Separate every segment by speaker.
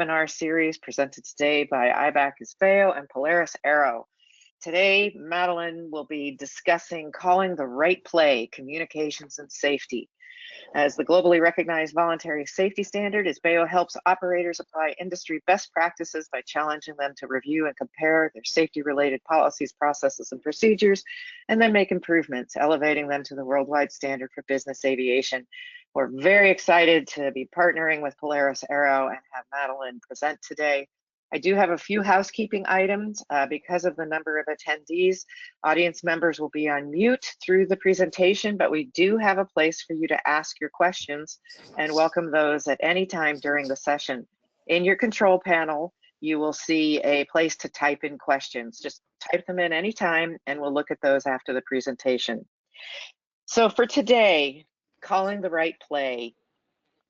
Speaker 1: webinar series presented today by IBAC IS-BAO and Polaris Aero. Today, Madeline will be discussing calling the right play, communications and safety. As the globally recognized voluntary safety standard, IS-BAO helps operators apply industry best practices by challenging them to review and compare their safety-related policies, processes, and procedures, and then make improvements, elevating them to the worldwide standard for business aviation. We're very excited to be partnering with Polaris Aero and have Madeline present today. I do have a few housekeeping items because of the number of attendees. Audience members will be on mute through the presentation, but we do have a place for you to ask your questions and welcome those at any time during the session. In your control panel, you will see a place to type in questions. Just type them in anytime and we'll look at those after the presentation. So for today, calling the right play,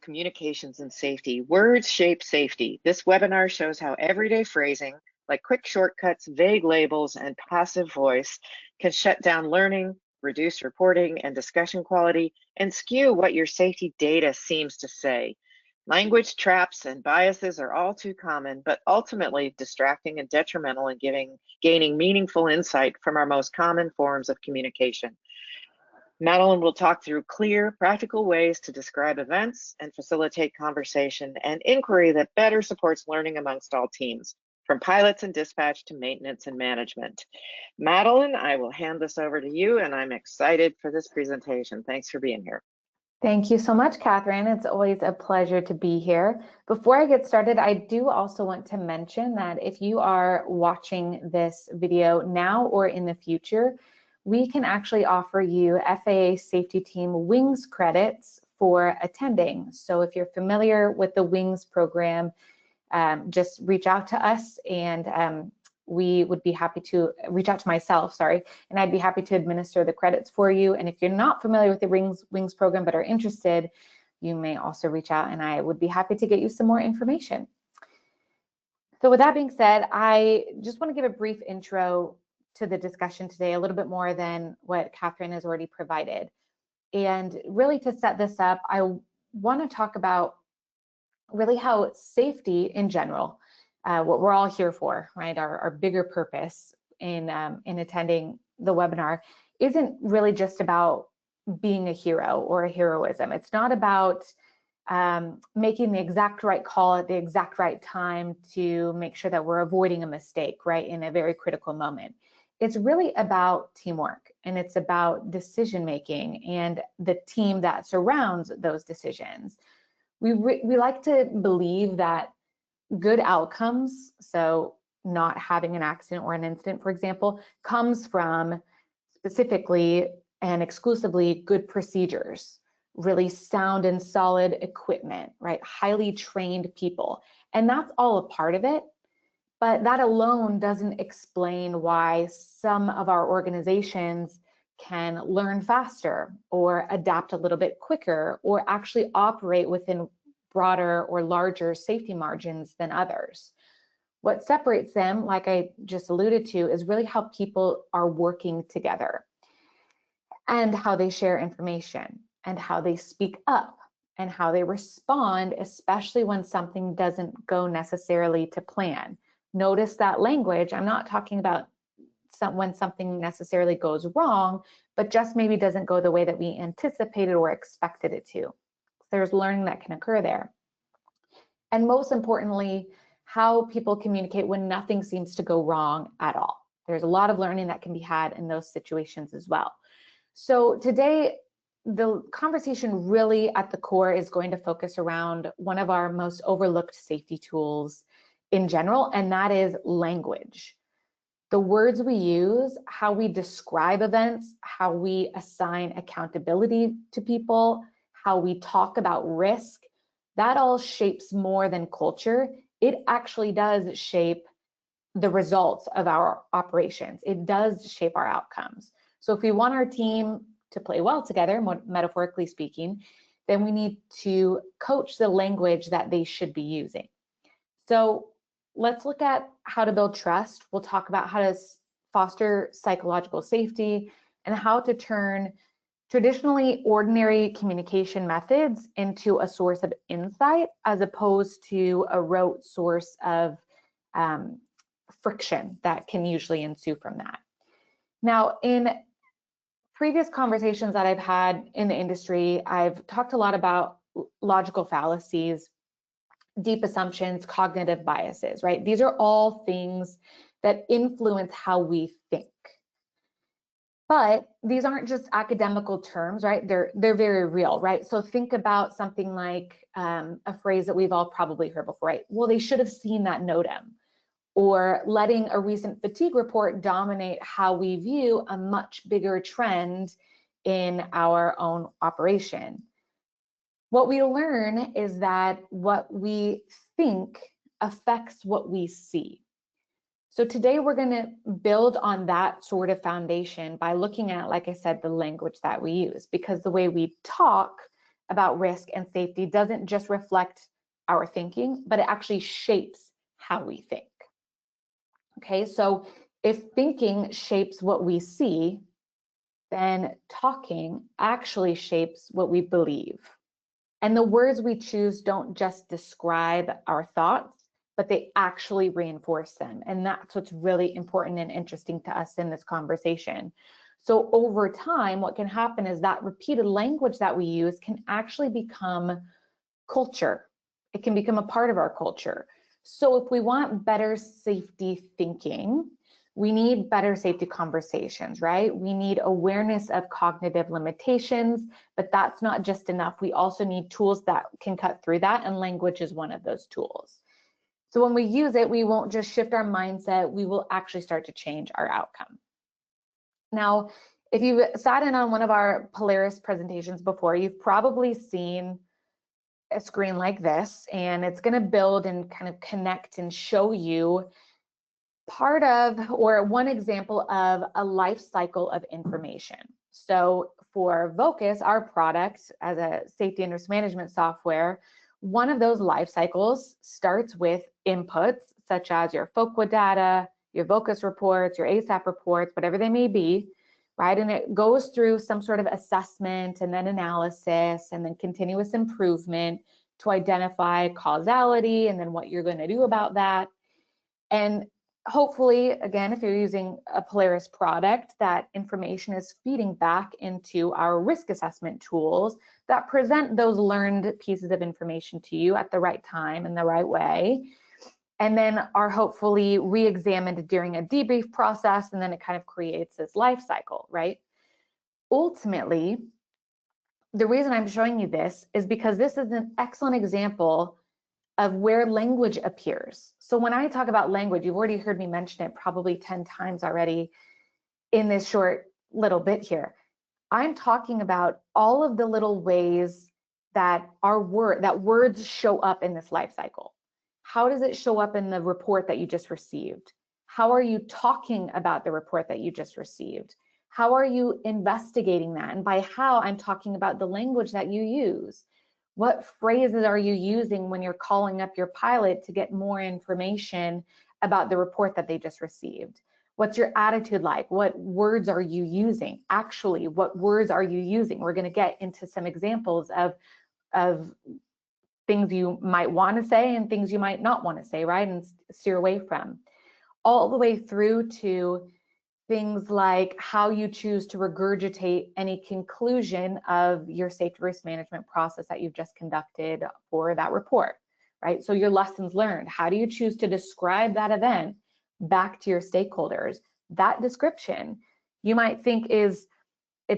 Speaker 1: communications and safety. Words shape safety. This webinar shows how everyday phrasing, like quick shortcuts, vague labels, and passive voice can shut down learning, reduce reporting and discussion quality, and skew what your safety data seems to say. Language traps and biases are all too common, but ultimately distracting and detrimental in gaining meaningful insight from our most common forms of communication. Madeline will talk through clear, practical ways to describe events and facilitate conversation and inquiry that better supports learning amongst all teams, from pilots and dispatch to maintenance and management. Madeline, I will hand this over to you, and I'm excited for this presentation. Thanks for being here.
Speaker 2: Thank you so much, Catherine. It's always a pleasure to be here. Before I get started, I do also want to mention that if you are watching this video now or in the future, we can actually offer you FAA Safety Team Wings credits for attending. So if you're familiar with the Wings program, just reach out to us and we would be happy to reach out to myself, and I'd be happy to administer the credits for you. And if you're not familiar with the Wings program but are interested, you may also reach out and I would be happy to get you some more information. So with that being said, I just want to give a brief intro to the discussion today, a little bit more than what Catherine has already provided. And really to set this up, I want to talk about really how safety in general, what we're all here for, right? Our bigger purpose in attending the webinar isn't really just about being a hero or a heroism. It's not about making the exact right call at the exact right time to make sure that we're avoiding a mistake, right, in a very critical moment. It's really about teamwork, and it's about decision making and the team that surrounds those decisions. We like to believe that good outcomes, so not having an accident or an incident, for example, comes from specifically and exclusively good procedures, really sound and solid equipment, right? Highly trained people. And that's all a part of it. But that alone doesn't explain why some of our organizations can learn faster or adapt a little bit quicker or actually operate within broader or larger safety margins than others. What separates them, like I just alluded to, is really how people are working together and how they share information and how they speak up and how they respond, especially when something doesn't go necessarily to plan. Notice that language. I'm not talking about when something necessarily goes wrong, but just maybe doesn't go the way that we anticipated or expected it to. There's learning that can occur there. And most importantly, how people communicate when nothing seems to go wrong at all. There's a lot of learning that can be had in those situations as well. So today, the conversation really at the core is going to focus around one of our most overlooked safety tools in general, and that is language. The words we use, how we describe events, how we assign accountability to people, how we talk about risk, that all shapes more than culture. It actually does shape the results of our operations. It does shape our outcomes. So if we want our team to play well together, metaphorically speaking, then we need to coach the language that they should be using. So let's look at how to build trust. We'll talk about how to foster psychological safety and how to turn traditionally ordinary communication methods into a source of insight as opposed to a rote source of friction that can usually ensue from that. Now, in previous conversations that I've had in the industry, I've talked a lot about logical fallacies, deep assumptions, cognitive biases, right? These are all things that influence how we think. But these aren't just academical terms, right? They're very real, right? So think about something like a phrase that we've all probably heard before, right? Well, they should have seen that NOTAM, or letting a recent fatigue report dominate how we view a much bigger trend in our own operation. What we learn is that what we think affects what we see. So today we're going to build on that sort of foundation by looking at, like I said, the language that we use, because the way we talk about risk and safety doesn't just reflect our thinking, but it actually shapes how we think. Okay, so if thinking shapes what we see, then talking actually shapes what we believe. And the words we choose don't just describe our thoughts, but they actually reinforce them. And that's what's really important and interesting to us in this conversation. So over time, what can happen is that repeated language that we use can actually become culture. It can become a part of our culture. So if we want better safety thinking, we need better safety conversations, right? We need awareness of cognitive limitations, but that's not just enough. We also need tools that can cut through that, and language is one of those tools. So when we use it, we won't just shift our mindset, we will actually start to change our outcome. Now, if you've sat in on one of our Polaris presentations before, you've probably seen a screen like this, and it's going to build and kind of connect and show you part of, or one example of, a life cycle of information. So for Vocus, our product as a safety and risk management software, one of those life cycles starts with inputs such as your FOQA data, your Vocus reports, your ASAP reports, whatever they may be, right? And it goes through some sort of assessment and then analysis and then continuous improvement to identify causality and then what you're going to do about that. And hopefully, again, if you're using a Polaris product, that information is feeding back into our risk assessment tools that present those learned pieces of information to you at the right time in the right way, and then are hopefully re-examined during a debrief process, and then it kind of creates this life cycle, right? Ultimately, the reason I'm showing you this is because this is an excellent example of where language appears. So when I talk about language, you've already heard me mention it probably 10 times already in this short little bit here. I'm talking about all of the little ways that words show up in this life cycle. How does it show up in the report that you just received? How are you talking about the report that you just received? How are you investigating that? And by how, I'm talking about the language that you use. What phrases are you using when you're calling up your pilot to get more information about the report that they just received? What's your attitude like? What words are you using? Actually, what words are you using? We're going to get into some examples of things you might want to say and things you might not want to say, right? And steer away from. All the way through to things like how you choose to regurgitate any conclusion of your safety risk management process that you've just conducted for that report, right? So your lessons learned, how do you choose to describe that event back to your stakeholders? That description, you might think it's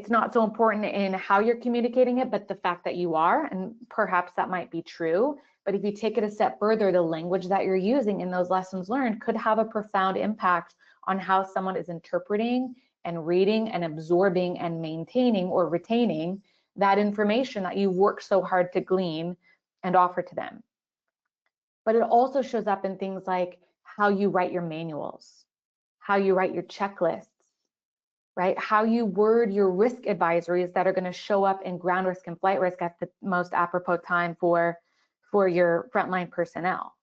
Speaker 2: not so important in how you're communicating it, but the fact that you are, and perhaps that might be true, but if you take it a step further, the language that you're using in those lessons learned could have a profound impact on how someone is interpreting and reading and absorbing and maintaining or retaining that information that you work so hard to glean and offer to them. But it also shows up in things like how you write your manuals, how you write your checklists, right? How you word your risk advisories that are going to show up in ground risk and flight risk at the most apropos time for your frontline personnel.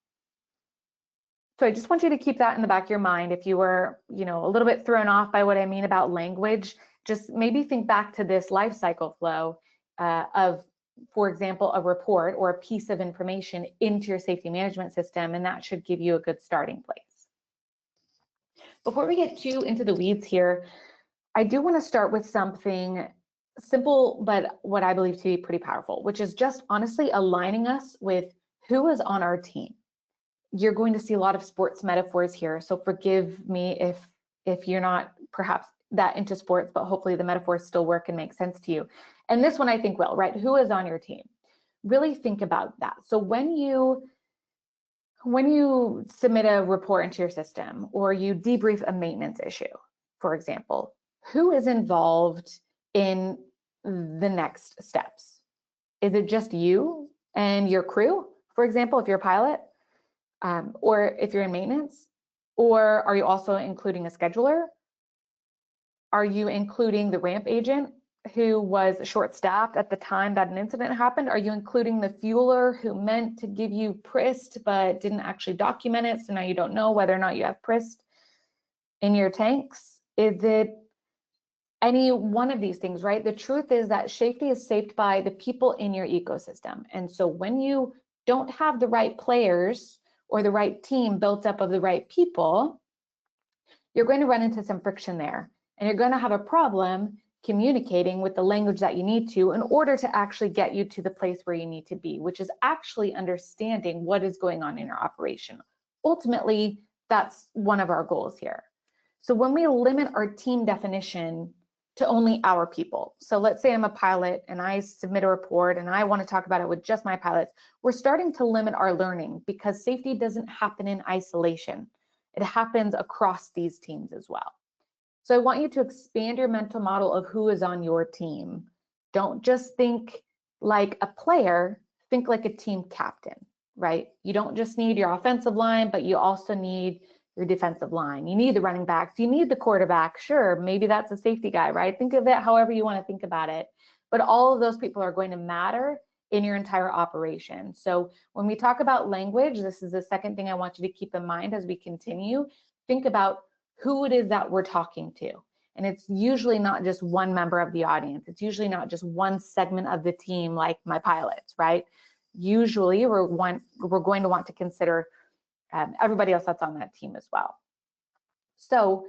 Speaker 2: So I just want you to keep that in the back of your mind if you were, a little bit thrown off by what I mean about language. Just maybe think back to this life cycle flow of, for example, a report or a piece of information into your safety management system, and that should give you a good starting place. Before we get too into the weeds here, I do want to start with something simple, but what I believe to be pretty powerful, which is just honestly aligning us with who is on our team. You're going to see a lot of sports metaphors here, so forgive me if you're not perhaps that into sports, but hopefully the metaphors still work and make sense to you. And this one I think will, right? Who is on your team? Really think about that. So when you submit a report into your system or you debrief a maintenance issue, for example, who is involved in the next steps? Is it just you and your crew, for example, if you're a pilot, or if you're in maintenance? Or are you also including a scheduler? Are you including the ramp agent who was short-staffed at the time that an incident happened? Are you including the fueler who meant to give you PRIST but didn't actually document it, so now you don't know whether or not you have PRIST in your tanks? Is it any one of these things, right? The truth is that safety is saved by the people in your ecosystem. And so when you don't have the right players or the right team built up of the right people, you're going to run into some friction there. And you're going to have a problem communicating with the language that you need to in order to actually get you to the place where you need to be, which is actually understanding what is going on in your operation. Ultimately, that's one of our goals here. So when we limit our team definition to only our people, so let's say I'm a pilot and I submit a report and I want to talk about it with just my pilots, we're starting to limit our learning because safety doesn't happen in isolation. It happens across these teams as well. So I want you to expand your mental model of who is on your team. Don't just think like a player, think like a team captain, right? You don't just need your offensive line, but you also need your defensive line. You need the running backs, you need the quarterback. Sure, maybe that's a safety guy, right? Think of it however you want to think about it. But all of those people are going to matter in your entire operation. So when we talk about language, this is the second thing I want you to keep in mind as we continue. Think about who it is that we're talking to. And it's usually not just one member of the audience. It's usually not just one segment of the team like my pilots, right? Usually we're going to want to consider everybody else that's on that team as well. So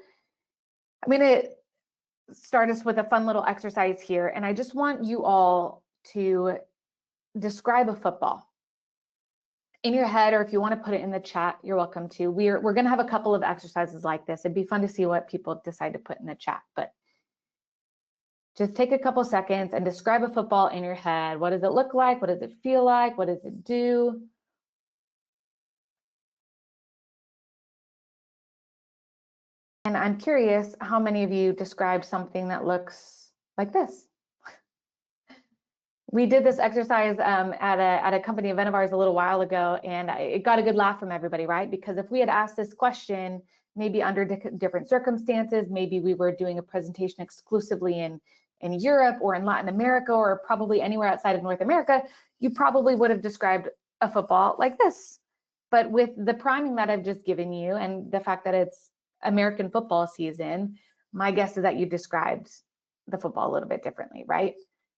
Speaker 2: I'm going to start us with a fun little exercise here. And I just want you all to describe a football in your head, or if you want to put it in the chat, you're welcome to. We're going to have a couple of exercises like this. It'd be fun to see what people decide to put in the chat, but just take a couple seconds and describe a football in your head. What does it look like? What does it feel like? What does it do? And I'm curious how many of you describe something that looks like this. We did this exercise at a company event of ours a little while ago, and it got a good laugh from everybody, right? Because if we had asked this question, maybe under different circumstances, maybe we were doing a presentation exclusively in Europe or in Latin America or probably anywhere outside of North America, you probably would have described a football like this. But with the priming that I've just given you and the fact that it's American football season, my guess is that you described the football a little bit differently, right?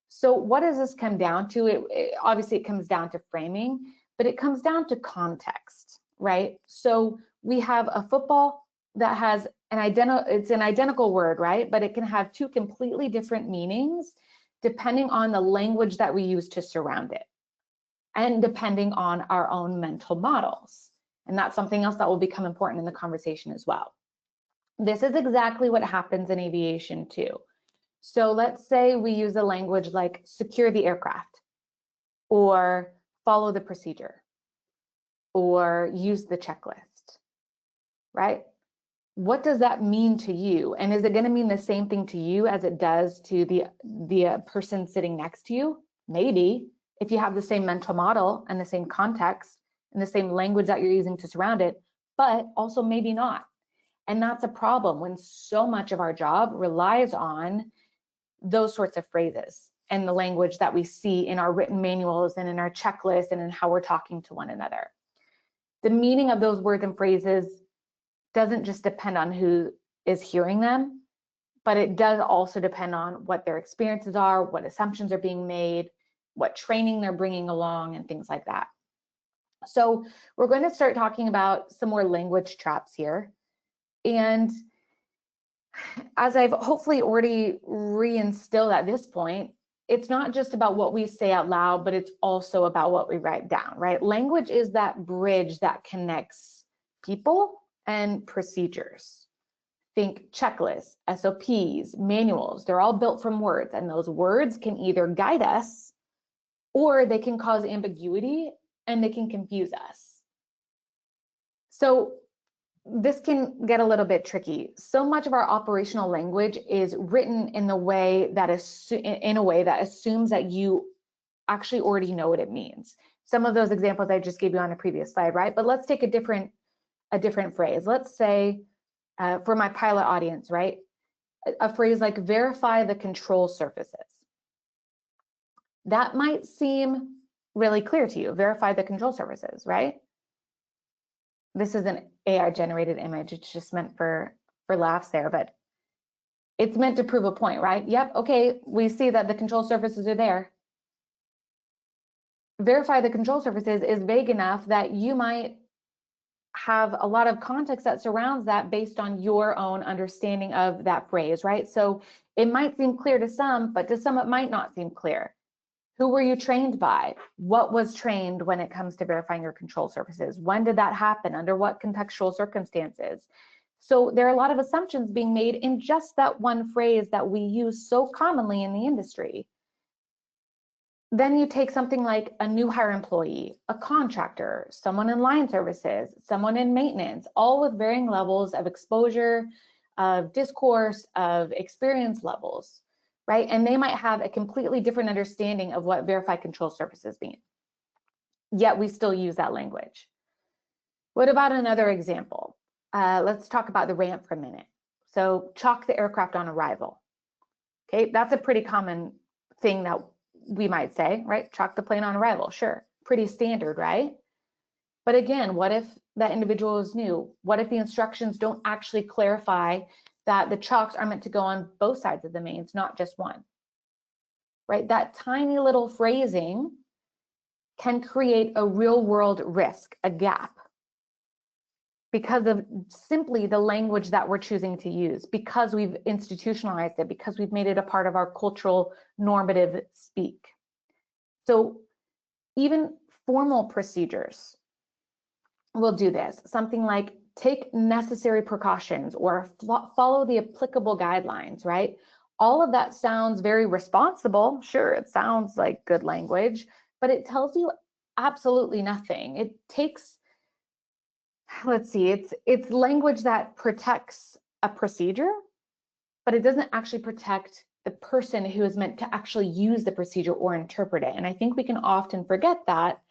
Speaker 2: So what does this come down to? Obviously, it comes down to framing, but it comes down to context, right? So we have a football that has it's an identical word, right? But it can have two completely different meanings depending on the language that we use to surround it and depending on our own mental models. And that's something else that will become important in the conversation as well. This is exactly what happens in aviation too. So let's say we use a language like secure the aircraft or follow the procedure or use the checklist, right? What does that mean to you? And is it going to mean the same thing to you as it does to the person sitting next to you? Maybe, if you have the same mental model and the same context and the same language that you're using to surround it, but also maybe not. And that's a problem when so much of our job relies on those sorts of phrases and the language that we see in our written manuals and in our checklist and in how we're talking to one another. The meaning of those words and phrases doesn't just depend on who is hearing them, but it does also depend on what their experiences are, what assumptions are being made, what training they're bringing along, and things like that. So we're going to start talking about some more language traps here. And as I've hopefully already reinstilled at this point, it's not just about what we say out loud, but it's also about what we write down, right? Language is that bridge that connects people and procedures. Think checklists, SOPs, manuals, they're all built from words, and those words can either guide us or they can cause ambiguity and they can confuse us. So this can get a little bit tricky. So much of our operational language is written in a way that assumes that you actually already know what it means. Some of those examples I just gave you on a previous slide, right? But let's take a different phrase. Let's say, for my pilot audience, right? A phrase like verify the control surfaces. That might seem really clear to you. Verify the control surfaces, right? This is an AI generated image. It's just meant for laughs there, but it's meant to prove a point, right? Yep, okay, we see that the control surfaces are there. Verify the control surfaces is vague enough that you might have a lot of context that surrounds that based on your own understanding of that phrase, right? So it might seem clear to some, but to some it might not seem clear. Who were you trained by? What was trained when it comes to verifying your control surfaces? When did that happen? Under what contextual circumstances? So there are a lot of assumptions being made in just that one phrase that we use so commonly in the industry. Then you take something like a new hire employee, a contractor, someone in line services, someone in maintenance, all with varying levels of exposure, of discourse, of experience levels, right? And they might have a completely different understanding of what verified control surfaces mean. Yet we still use that language. What about another example? Let's talk about the ramp for a minute. So chalk the aircraft on arrival. Okay, that's a pretty common thing that we might say, right? Chalk the plane on arrival, sure. Pretty standard, right? But again, what if that individual is new? What if the instructions don't actually clarify that the chalks are meant to go on both sides of the mains, not just one, right? That tiny little phrasing can create a real world risk, a gap, because of simply the language that we're choosing to use, because we've institutionalized it, because we've made it a part of our cultural normative speak. So even formal procedures will do this. Something like take necessary precautions or follow the applicable guidelines, right? All of that sounds very responsible. Sure, it sounds like good language, but it tells you absolutely nothing. It takes, let's see, it's language that protects a procedure, but it doesn't actually protect the person who is meant to actually use the procedure or interpret it. And I think we can often forget that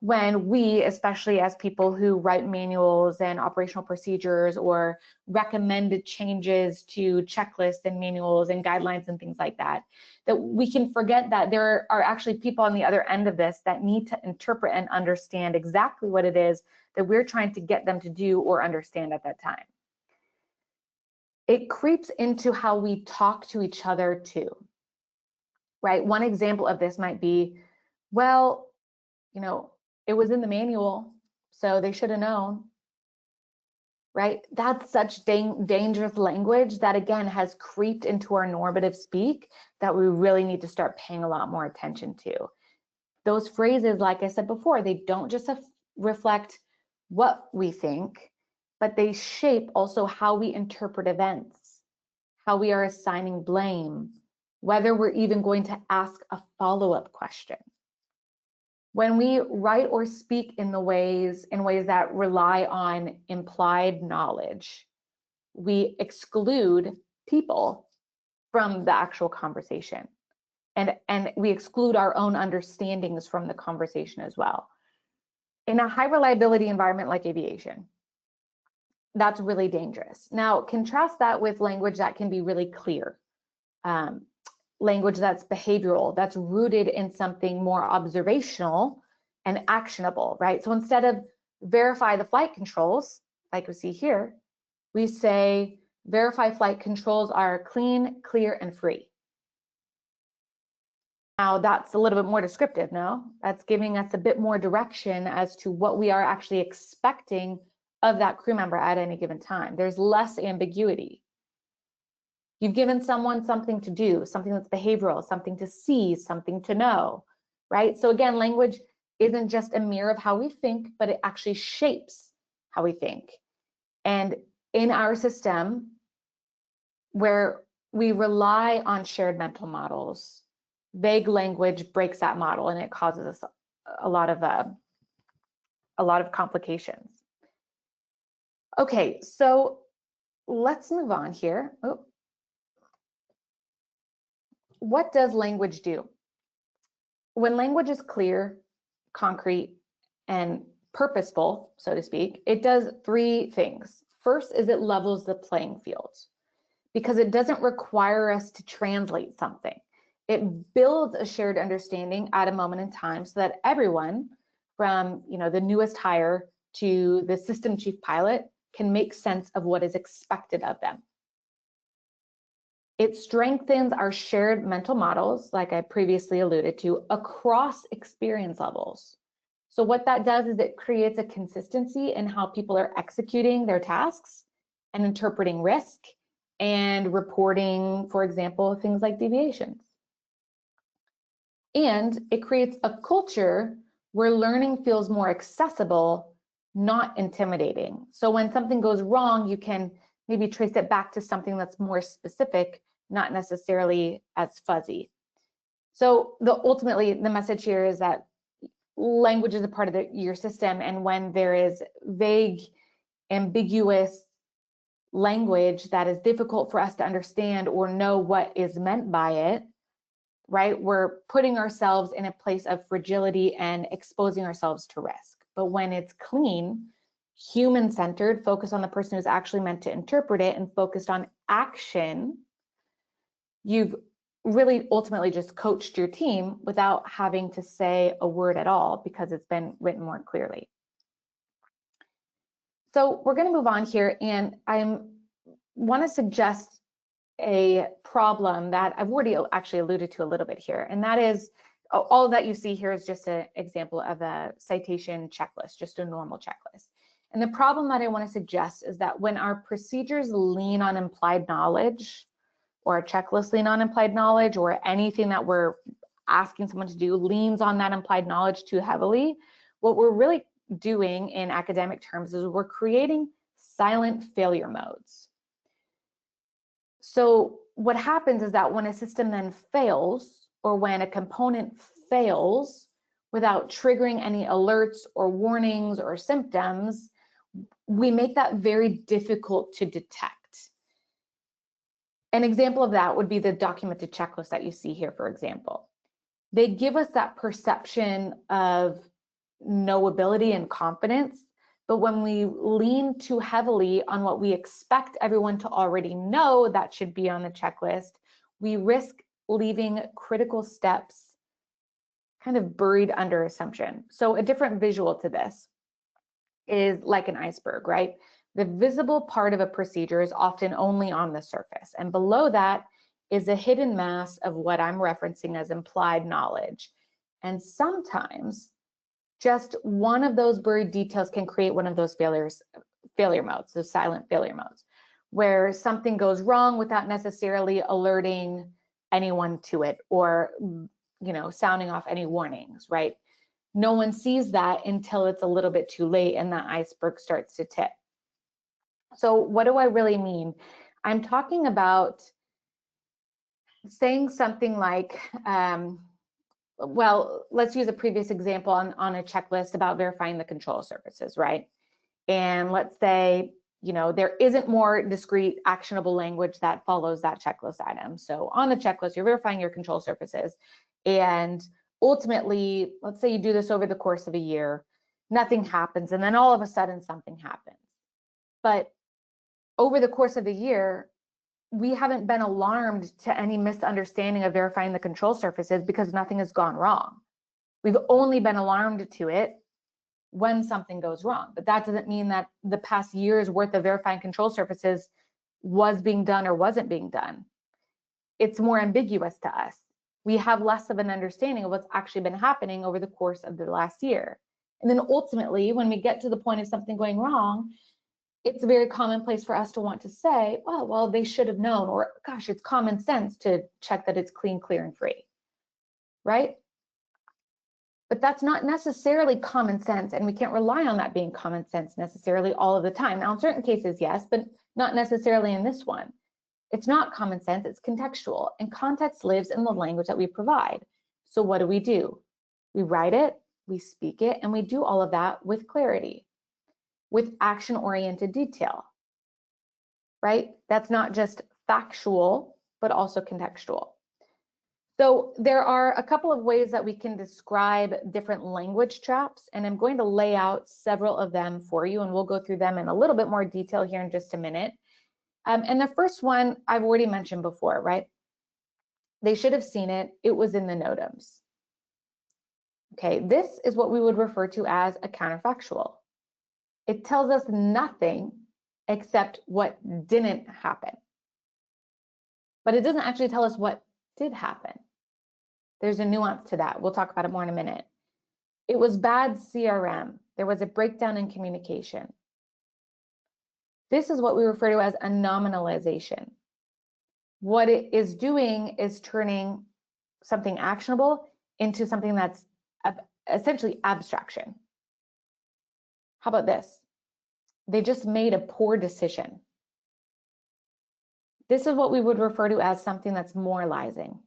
Speaker 2: when we, especially as people who write manuals and operational procedures or recommended changes to checklists and manuals and guidelines and things like that, that we can forget that there are actually people on the other end of this that need to interpret and understand exactly what it is that we're trying to get them to do or understand at that time. It creeps into how we talk to each other too, right? One example of this might be, well, you know, it was in the manual, so they should have known, right? That's such dangerous language that, again, has creeped into our normative speak that we really need to start paying a lot more attention to. Those phrases, like I said before, they don't just reflect what we think, but they shape also how we interpret events, how we are assigning blame, whether we're even going to ask a follow-up question. When we write or speak in ways that rely on implied knowledge, we exclude people from the actual conversation, and we exclude our own understandings from the conversation as well. In a high reliability environment like aviation, that's really dangerous. Now, contrast that with language that can be really clear, language that's behavioral, that's rooted in something more observational and actionable, right? So instead of verify the flight controls, like we see here, we say Verify flight controls are clean, clear, and free. Now that's a little bit more descriptive, no? That's giving us a bit more direction as to what we are actually expecting of that crew member at any given time. There's less ambiguity. You've given someone something to do, something that's behavioral, something to see, something to know, right? So again, language isn't just a mirror of how we think, but it actually shapes how we think. And in our system, where we rely on shared mental models, vague language breaks that model and it causes us a lot of complications. Okay, so let's move on here. Oh. What does language do? When language is clear, concrete, and purposeful, so to speak, it does three things. First is it levels the playing field because it doesn't require us to translate something. It builds a shared understanding at a moment in time so that everyone from the newest hire to the system chief pilot can make sense of what is expected of them. It strengthens our shared mental models, like I previously alluded to, across experience levels. So what that does is it creates a consistency in how people are executing their tasks and interpreting risk and reporting, for example, things like deviations. And it creates a culture where learning feels more accessible, not intimidating. So when something goes wrong, you can maybe trace it back to something that's more specific, not necessarily as fuzzy. So ultimately, the message here is that language is a part of your system, and when there is vague, ambiguous language that is difficult for us to understand or know what is meant by it, right, we're putting ourselves in a place of fragility and exposing ourselves to risk. But when it's clean, human-centered, focused on the person who's actually meant to interpret it and focused on action, you've really ultimately just coached your team without having to say a word at all because it's been written more clearly. So we're going to move on here, and I want to suggest a problem that I've already actually alluded to a little bit here, and that is all that you see here is just an example of a citation checklist, just a normal checklist. And the problem that I want to suggest is that when our procedures lean on implied knowledge, or a checklist lean on implied knowledge, or anything that we're asking someone to do leans on that implied knowledge too heavily, what we're really doing in academic terms is we're creating silent failure modes. So what happens is that when a system then fails, or when a component fails without triggering any alerts or warnings or symptoms, we make that very difficult to detect. An example of that would be the documented checklist that you see here, for example. They give us that perception of knowability and confidence, but when we lean too heavily on what we expect everyone to already know that should be on the checklist, we risk leaving critical steps kind of buried under assumption. So a different visual to this is like an iceberg, right? The visible part of a procedure is often only on the surface, and below that is a hidden mass of what I'm referencing as implied knowledge. And sometimes just one of those buried details can create one of those failure modes, those silent failure modes, where something goes wrong without necessarily alerting anyone to it or sounding off any warnings, right? No one sees that until it's a little bit too late and that iceberg starts to tip. So what do I really mean? I'm talking about saying something like, well, let's use a previous example on a checklist about verifying the control surfaces, right? And let's say, there isn't more discrete actionable language that follows that checklist item. So on the checklist, you're verifying your control surfaces. And ultimately, let's say you do this over the course of a year, nothing happens. And then all of a sudden something happens. But over the course of the year, we haven't been alarmed to any misunderstanding of verifying the control surfaces because nothing has gone wrong. We've only been alarmed to it when something goes wrong. But that doesn't mean that the past year's worth of verifying control surfaces was being done or wasn't being done. It's more ambiguous to us. We have less of an understanding of what's actually been happening over the course of the last year. And then ultimately, when we get to the point of something going wrong, it's very commonplace for us to want to say, oh, well, they should have known, or gosh, it's common sense to check that it's clean, clear, and free, right? But that's not necessarily common sense, and we can't rely on that being common sense necessarily all of the time. Now, in certain cases, yes, but not necessarily in this one. It's not common sense, it's contextual, and context lives in the language that we provide. So what do? We write it, we speak it, and we do all of that with clarity, with action-oriented detail, right? That's not just factual, but also contextual. So there are a couple of ways that we can describe different language traps, and I'm going to lay out several of them for you, and we'll go through them in a little bit more detail here in just a minute. And the first one I've already mentioned before, right? They should have seen it. It was in the NOTAMs. Okay, this is what we would refer to as a counterfactual. It tells us nothing except what didn't happen. But it doesn't actually tell us what did happen. There's a nuance to that. We'll talk about it more in a minute. It was bad CRM. There was a breakdown in communication. This is what we refer to as a nominalization. What it is doing is turning something actionable into something that's essentially abstraction. How about this? They just made a poor decision. This is what we would refer to as something that's moralizing.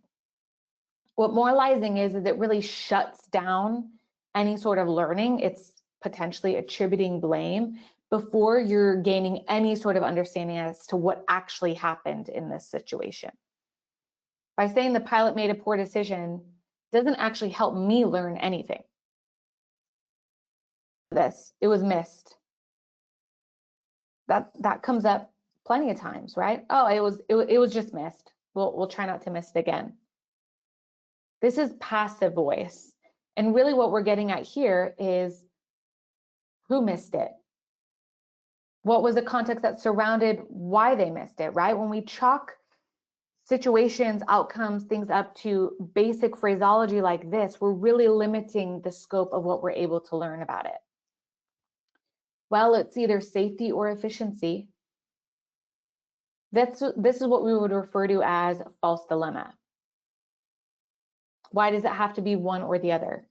Speaker 2: What moralizing is it really shuts down any sort of learning. It's potentially attributing blame before you're gaining any sort of understanding as to what actually happened in this situation. By saying the pilot made a poor decision doesn't actually help me learn anything. It was missed. That comes up plenty of times, right? Oh, it was just missed. We'll try not to miss it again. This is passive voice. And really what we're getting at here is who missed it? What was the context that surrounded why they missed it, right? When we chalk situations, outcomes, things up to basic phraseology like this, we're really limiting the scope of what we're able to learn about it. Well, it's either safety or efficiency. This is what we would refer to as false dilemma. Why does it have to be one or the other?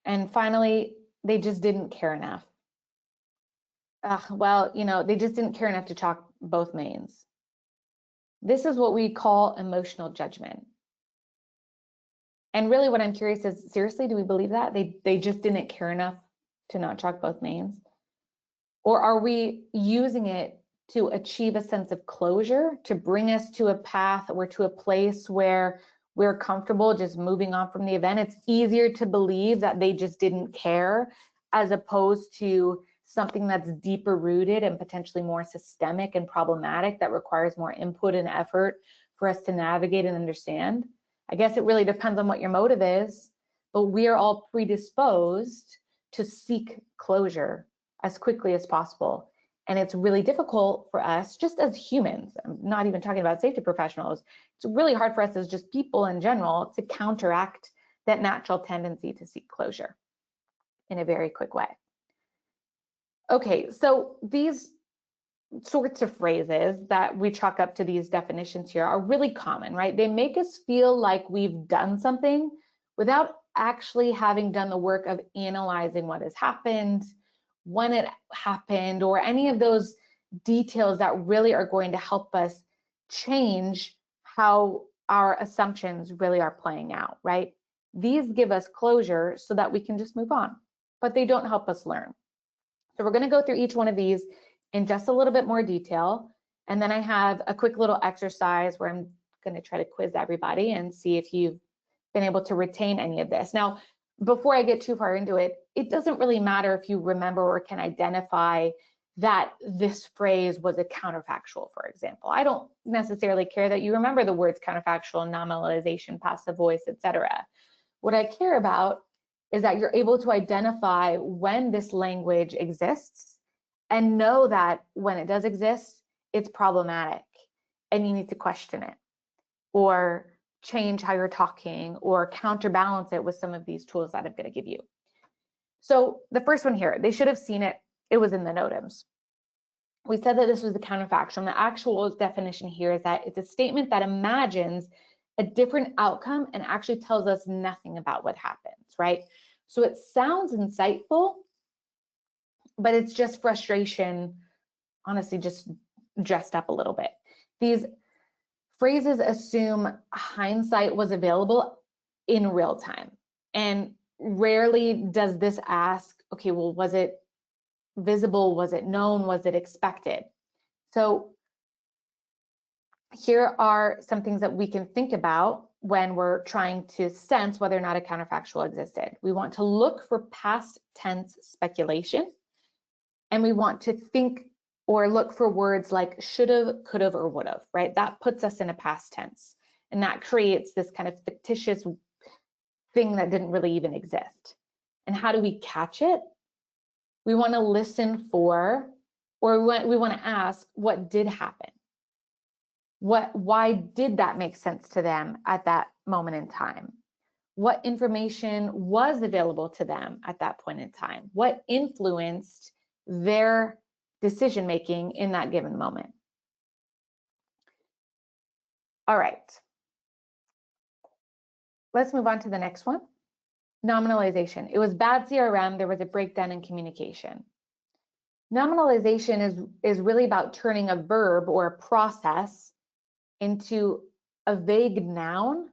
Speaker 2: And finally, they just didn't care enough. Well, they just didn't care enough to chalk both mains. This is what we call emotional judgment. And really what I'm curious is, seriously, do we believe that? They just didn't care enough to not chalk both mains? Or are we using it to achieve a sense of closure, to bring us to a path or to a place where we're comfortable just moving on from the event? It's easier to believe that they just didn't care as opposed to something that's deeper rooted and potentially more systemic and problematic that requires more input and effort for us to navigate and understand. I guess it really depends on what your motive is, but we are all predisposed to seek closure as quickly as possible. And it's really difficult for us just as humans, I'm not even talking about safety professionals, it's really hard for us as just people in general to counteract that natural tendency to seek closure in a very quick way. Okay, so these sorts of phrases that we chalk up to these definitions here are really common, right? They make us feel like we've done something without actually having done the work of analyzing what has happened, when it happened, or any of those details that really are going to help us change how our assumptions really are playing out, right? These give us closure so that we can just move on, but they don't help us learn. So we're going to go through each one of these in just a little bit more detail. And then I have a quick little exercise where I'm going to try to quiz everybody and see if you've been able to retain any of this. Now, before I get too far into it, it doesn't really matter if you remember or can identify that this phrase was a counterfactual, for example. I don't necessarily care that you remember the words counterfactual, nominalization, passive voice, etc. What I care about is that you're able to identify when this language exists and know that when it does exist, it's problematic and you need to question it, or change how you're talking, or counterbalance it with some of these tools that I'm going to give you. So the first one here, they should have seen it. It was in the NOTAMs. We said that this was the counterfactual, and the actual definition here is that it's a statement that imagines a different outcome and actually tells us nothing about what happens, right? So it sounds insightful, but it's just frustration, honestly, just dressed up a little bit. These phrases assume hindsight was available in real time, and rarely does this ask, okay, well, was it visible? Was it known? Was it expected? So here are some things that we can think about when we're trying to sense whether or not a counterfactual existed. We want to look for past tense speculation, and we want to think or look for words like should have, could have, or would have, right? That puts us in a past tense, and that creates this kind of fictitious thing that didn't really even exist. And how do we catch it? We want to listen for, or we want to ask, what did happen? Why did that make sense to them at that moment in time? What information was available to them at that point in time? What influenced their decision making in that given moment? All right. Let's move on to the next one. Nominalization. It was bad CRM. There was a breakdown in communication. Nominalization is really about turning a verb or a process into a vague noun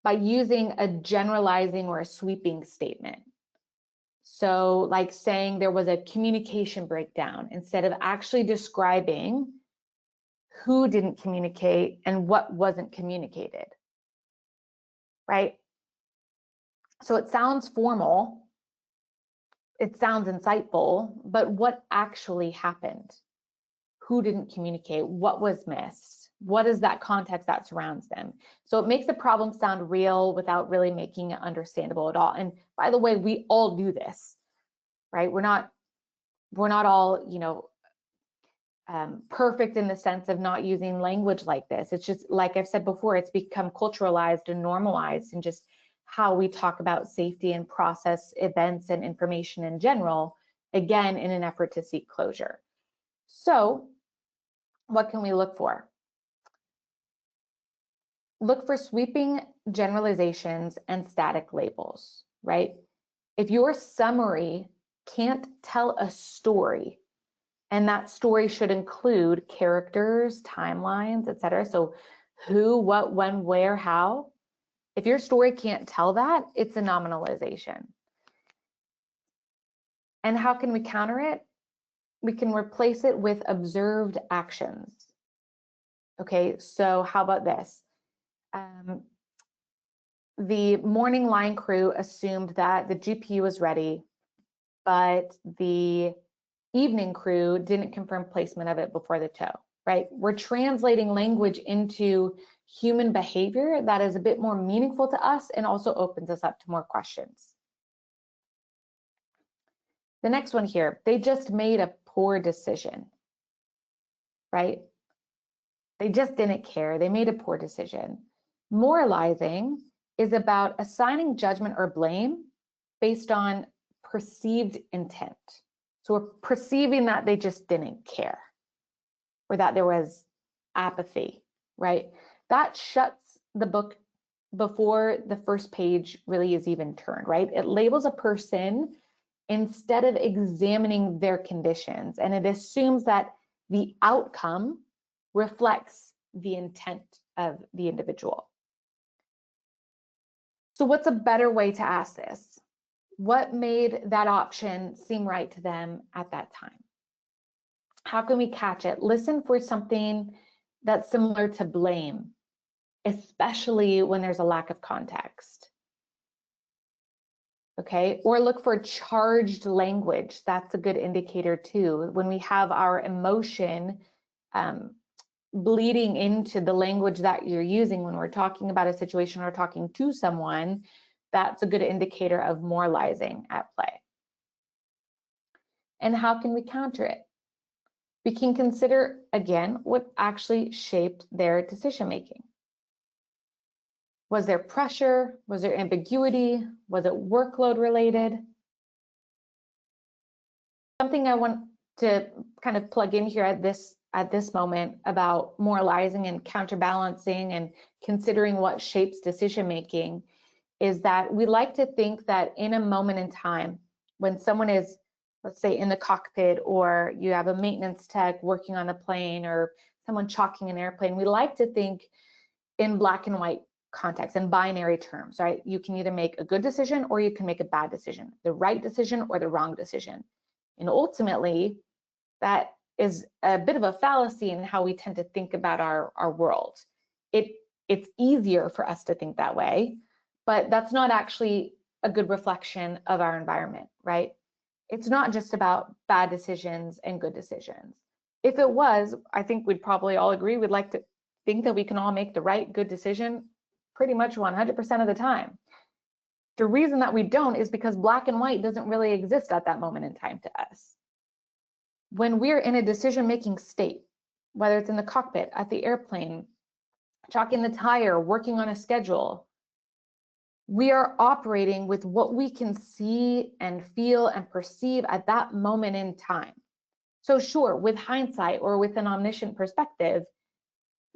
Speaker 2: by using a generalizing or a sweeping statement. So like saying there was a communication breakdown instead of actually describing who didn't communicate and what wasn't communicated, right? So it sounds formal, it sounds insightful, but what actually happened? Who didn't communicate? What was missed? What is that context that surrounds them? So it makes the problem sound real without really making it understandable at all. And by the way, we all do this, right? We're not all, you know, perfect in the sense of not using language like this. It's just, like I've said before, it's become culturalized and normalized in just how we talk about safety and process events and information in general, again, in an effort to seek closure. So what can we look for? Look for sweeping generalizations and static labels, right? If your summary can't tell a story, and that story should include characters, timelines, etc. So who, what, when, where, how. If your story can't tell that, it's a nominalization. And how can we counter it? We can replace it with observed actions. Okay, so how about this? The morning line crew assumed that the GPU was ready, but the evening crew didn't confirm placement of it before the tow, right? We're translating language into human behavior that is a bit more meaningful to us and also opens us up to more questions. The next one here, they just made a poor decision, right? They just didn't care. They made a poor decision. Moralizing is about assigning judgment or blame based on perceived intent. So we're perceiving that they just didn't care, or that there was apathy, right? That shuts the book before the first page really is even turned, right? It labels a person instead of examining their conditions, and it assumes that the outcome reflects the intent of the individual. So what's a better way to ask this? What made that option seem right to them at that time? How can we catch it? Listen for something that's similar to blame, especially when there's a lack of context. Okay, or look for charged language. That's a good indicator too. When we have our emotion bleeding into the language that you're using when we're talking about a situation or talking to someone, that's a good indicator of moralizing at play. And how can we counter it? we can consider again what actually shaped their decision making. Was there pressure? Was there ambiguity? Was it workload related? Something I want to kind of plug in here at this moment about moralizing and counterbalancing and considering what shapes decision making is that we like to think that in a moment in time, when someone is, let's say, in the cockpit, or you have a maintenance tech working on the plane, or someone chalking an airplane, we like to think in black and white context and binary terms, right? You can either make a good decision or you can make a bad decision, the right decision or the wrong decision. And ultimately, that is a bit of a fallacy in how we tend to think about our world. It's easier for us to think that way, but that's not actually a good reflection of our environment, right? It's not just about bad decisions and good decisions. If it was, I think we'd probably all agree we'd like to think that we can all make the right, good decision pretty much 100% of the time. The reason that we don't is because black and white doesn't really exist at that moment in time to us. When we're in a decision-making state, whether it's in the cockpit, at the airplane, chalking the tire, working on a schedule, we are operating with what we can see and feel and perceive at that moment in time. So sure, with hindsight or with an omniscient perspective,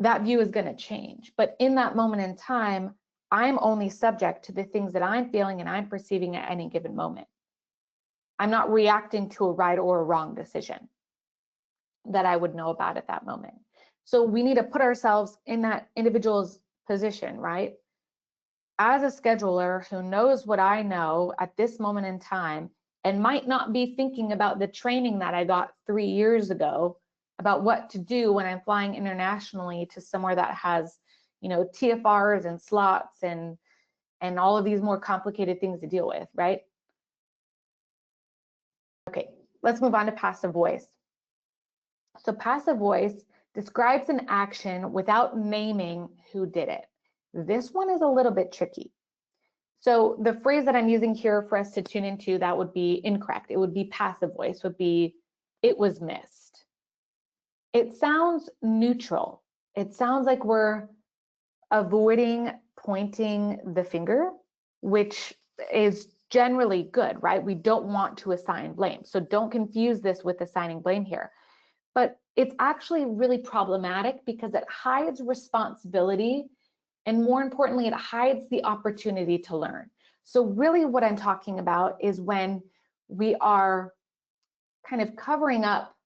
Speaker 2: that view is going to change. But in that moment in time, I'm only subject to the things that I'm feeling and I'm perceiving at any given moment. I'm not reacting to a right or a wrong decision that I would know about at that moment. So we need to put ourselves in that individual's position, right? As a scheduler who knows what I know at this moment in time and might not be thinking about the training that I got 3 years ago about what to do when I'm flying internationally to somewhere that has, you know, TFRs and slots and all of these more complicated things to deal with, right? Okay, let's move on to passive voice. So passive voice describes an action without naming who did it. This one is a little bit tricky. So the phrase that I'm using here for us to tune into, that would be incorrect. It would be passive voice, would be, it was missed. It sounds neutral. It sounds like we're avoiding pointing the finger, which is generally good, right? We don't want to assign blame. So don't confuse this with assigning blame here. But it's actually really problematic because it hides responsibility, and more importantly, it hides the opportunity to learn. So really what I'm talking about is when we are kind of covering up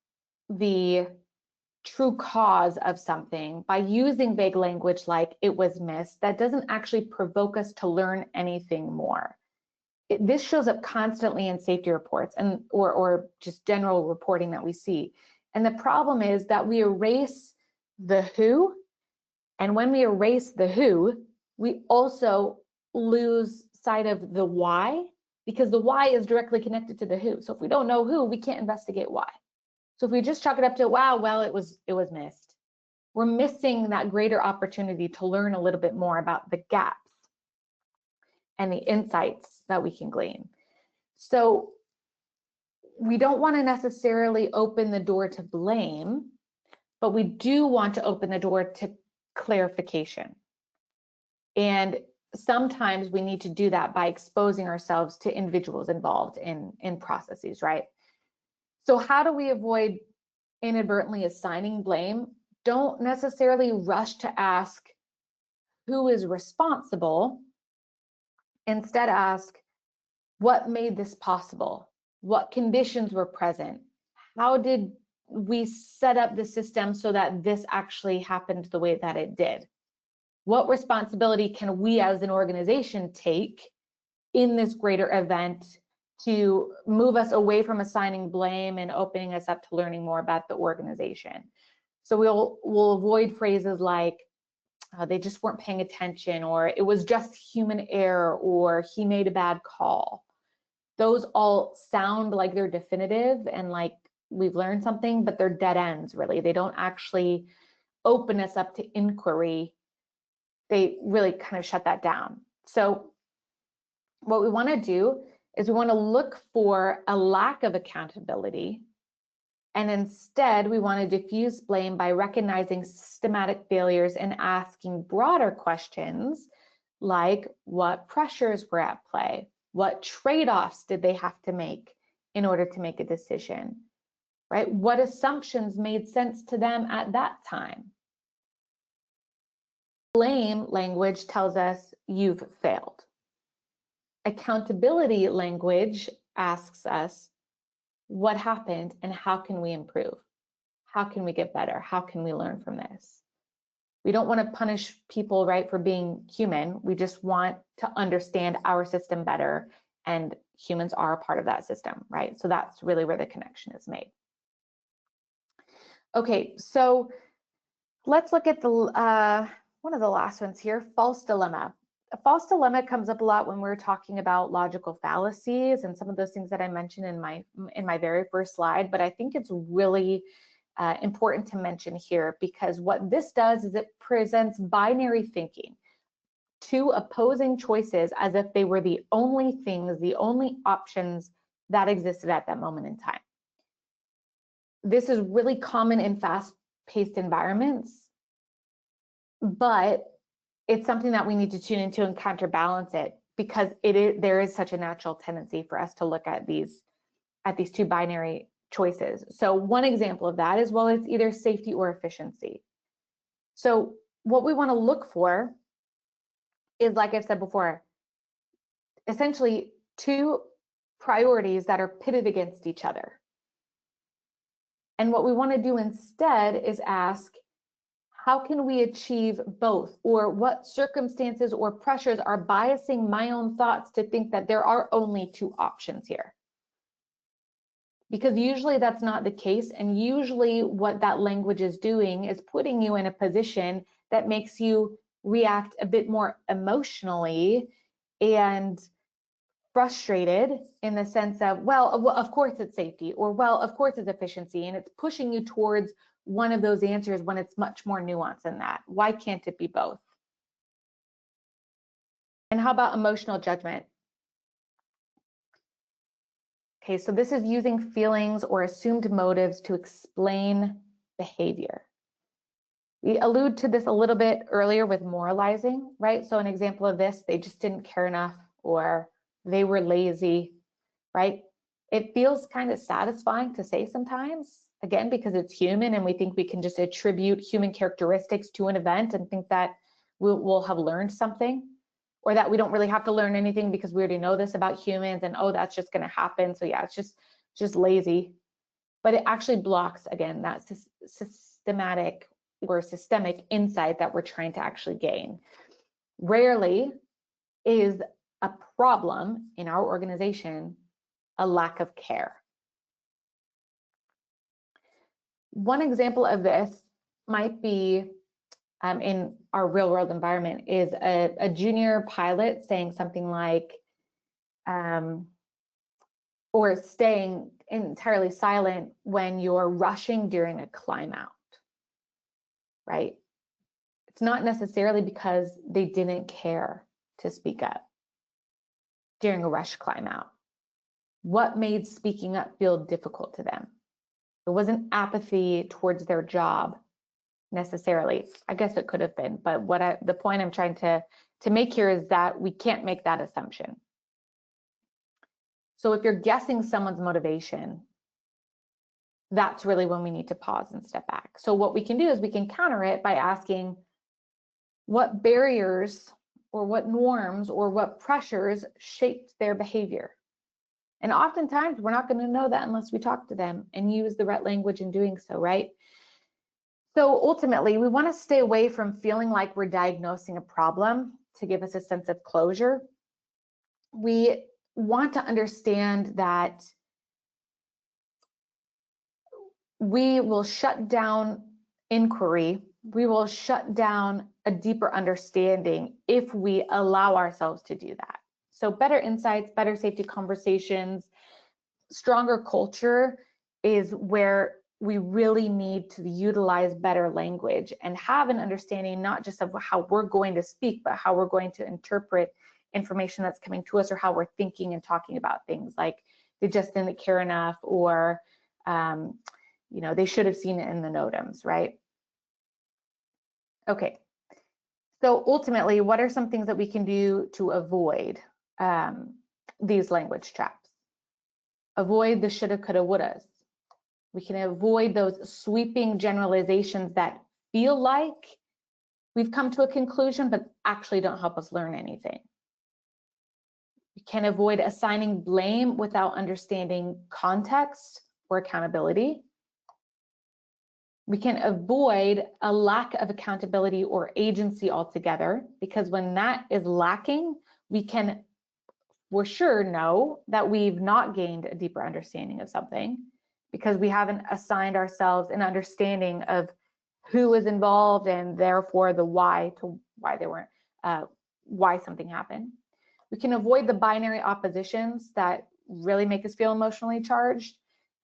Speaker 2: the true cause of something by using vague language like it was missed, that doesn't actually provoke us to learn anything more. This shows up constantly in safety reports and or just general reporting that we see. And the problem is that we erase the who, and when we erase the who, we also lose sight of the why, because the why is directly connected to the who. So if we don't know who, we can't investigate why. So if we just chalk it up to, wow, well, it was missed, we're missing that greater opportunity to learn a little bit more about the gaps and the insights that we can glean. So we don't want to necessarily open the door to blame, but we do want to open the door to clarification. And sometimes we need to do that by exposing ourselves to individuals involved in processes, right? So how do we avoid inadvertently assigning blame? Don't necessarily rush to ask who is responsible. Instead, ask what made this possible? What conditions were present? How did we set up the system so that this actually happened the way that it did? What responsibility can we as an organization take in this greater event to move us away from assigning blame and opening us up to learning more about the organization? So we'll avoid phrases like they just weren't paying attention, or it was just human error, or he made a bad call. Those all sound like they're definitive and like we've learned something, but they're dead ends, really. They don't actually open us up to inquiry. They really kind of shut that down. So what we want to do is we want to look for a lack of accountability And instead, we want to diffuse blame by recognizing systematic failures and asking broader questions like what pressures were at play, what trade-offs did they have to make in order to make a decision, right? What assumptions made sense to them at that time? Blame language tells us you've failed. Accountability language asks us what happened and how can we improve? How can we get better? How can we learn from this? We don't want to punish people, right, for being human. We just want to understand our system better, and humans are a part of that system, right? So that's really where the connection is made. Okay, so let's look at the one of the last ones here, false dilemma. A false dilemma comes up a lot when we're talking about logical fallacies and some of those things that I mentioned in my very first slide, but I think it's really important to mention here, because what this does is it presents binary thinking, two opposing choices as if they were the only things, the only options that existed at that moment in time. This is really common in fast-paced environments, but it's something that we need to tune into and counterbalance it, because there is such a natural tendency for us to look at these two binary choices. So one example of that is, well, it's either safety or efficiency. So what we want to look for is, like I've said before, essentially two priorities that are pitted against each other. And what we want to do instead is ask, how can we achieve both? Or what circumstances or pressures are biasing my own thoughts to think that there are only two options here? Because usually that's not the case, and usually what that language is doing is putting you in a position that makes you react a bit more emotionally and frustrated, in the sense of, well, of course it's safety, or well, of course it's efficiency, and it's pushing you towards one of those answers when it's much more nuanced than that. Why can't it be both? And how about emotional judgment? Okay, so this is using feelings or assumed motives to explain behavior. We allude to this a little bit earlier with moralizing, right? So an example of this, they just didn't care enough, or they were lazy, right? It feels kind of satisfying to say sometimes, again, because it's human and we think we can just attribute human characteristics to an event and think that we'll have learned something, or that we don't really have to learn anything because we already know this about humans, and oh, that's just going to happen. So yeah, it's just lazy. But it actually blocks, again, that systematic or systemic insight that we're trying to actually gain. Rarely is a problem in our organization a lack of care. One example of this might be in our real world environment is a junior pilot saying something like, or staying entirely silent when you're rushing during a climb out, right? It's not necessarily because they didn't care to speak up during a rush climb out. What made speaking up feel difficult to them? It wasn't apathy towards their job necessarily. I guess it could have been, but the point I'm trying to make here is that we can't make that assumption. So if you're guessing someone's motivation, that's really when we need to pause and step back. So what we can do is we can counter it by asking, what barriers or what norms or what pressures shaped their behavior? And oftentimes we're not going to know that unless we talk to them and use the right language in doing so, right? So ultimately, we want to stay away from feeling like we're diagnosing a problem to give us a sense of closure. We want to understand that we will shut down inquiry, we will shut down a deeper understanding if we allow ourselves to do that. So better insights, better safety conversations, stronger culture is where we really need to utilize better language and have an understanding not just of how we're going to speak, but how we're going to interpret information that's coming to us, or how we're thinking and talking about things like they just didn't care enough, or they should have seen it in the NOTAMs, right? Okay, so ultimately, what are some things that we can do to avoid these language traps? Avoid the shoulda, coulda, wouldas. We can avoid those sweeping generalizations that feel like we've come to a conclusion, but actually don't help us learn anything. We can avoid assigning blame without understanding context or accountability. We can avoid a lack of accountability or agency altogether, because when that is lacking, we can for sure know that we've not gained a deeper understanding of something, because we haven't assigned ourselves an understanding of who is involved and therefore the why to why they weren't, why something happened. We can avoid the binary oppositions that really make us feel emotionally charged,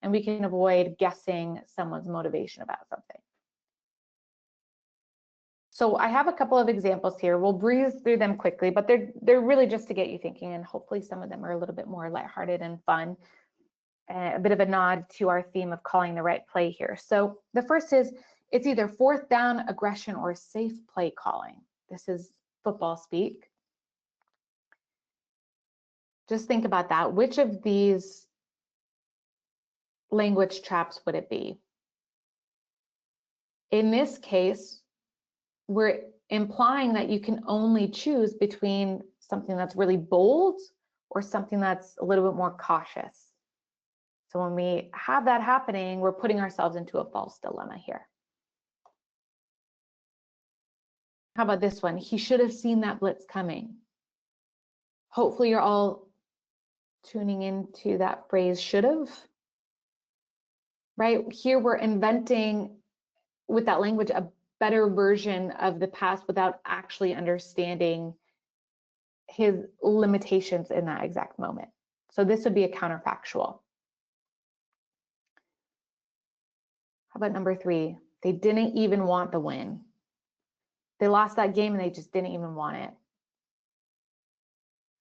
Speaker 2: and we can avoid guessing someone's motivation about something. So I have a couple of examples here. We'll breeze through them quickly, but they're really just to get you thinking, and hopefully some of them are a little bit more lighthearted and fun. A bit of a nod to our theme of calling the right play here. So the first is, it's either fourth down aggression or safe play calling. This is football speak. Just think about that. Which of these language traps would it be? In this case, we're implying that you can only choose between something that's really bold or something that's a little bit more cautious. So when we have that happening, we're putting ourselves into a false dilemma here. How about this one? He should have seen that blitz coming. Hopefully you're all tuning into that phrase, should have. Right? Here we're inventing with that language a better version of the past without actually understanding his limitations in that exact moment. So this would be a counterfactual. How about number 3? They didn't even want the win. They lost that game and they just didn't even want it.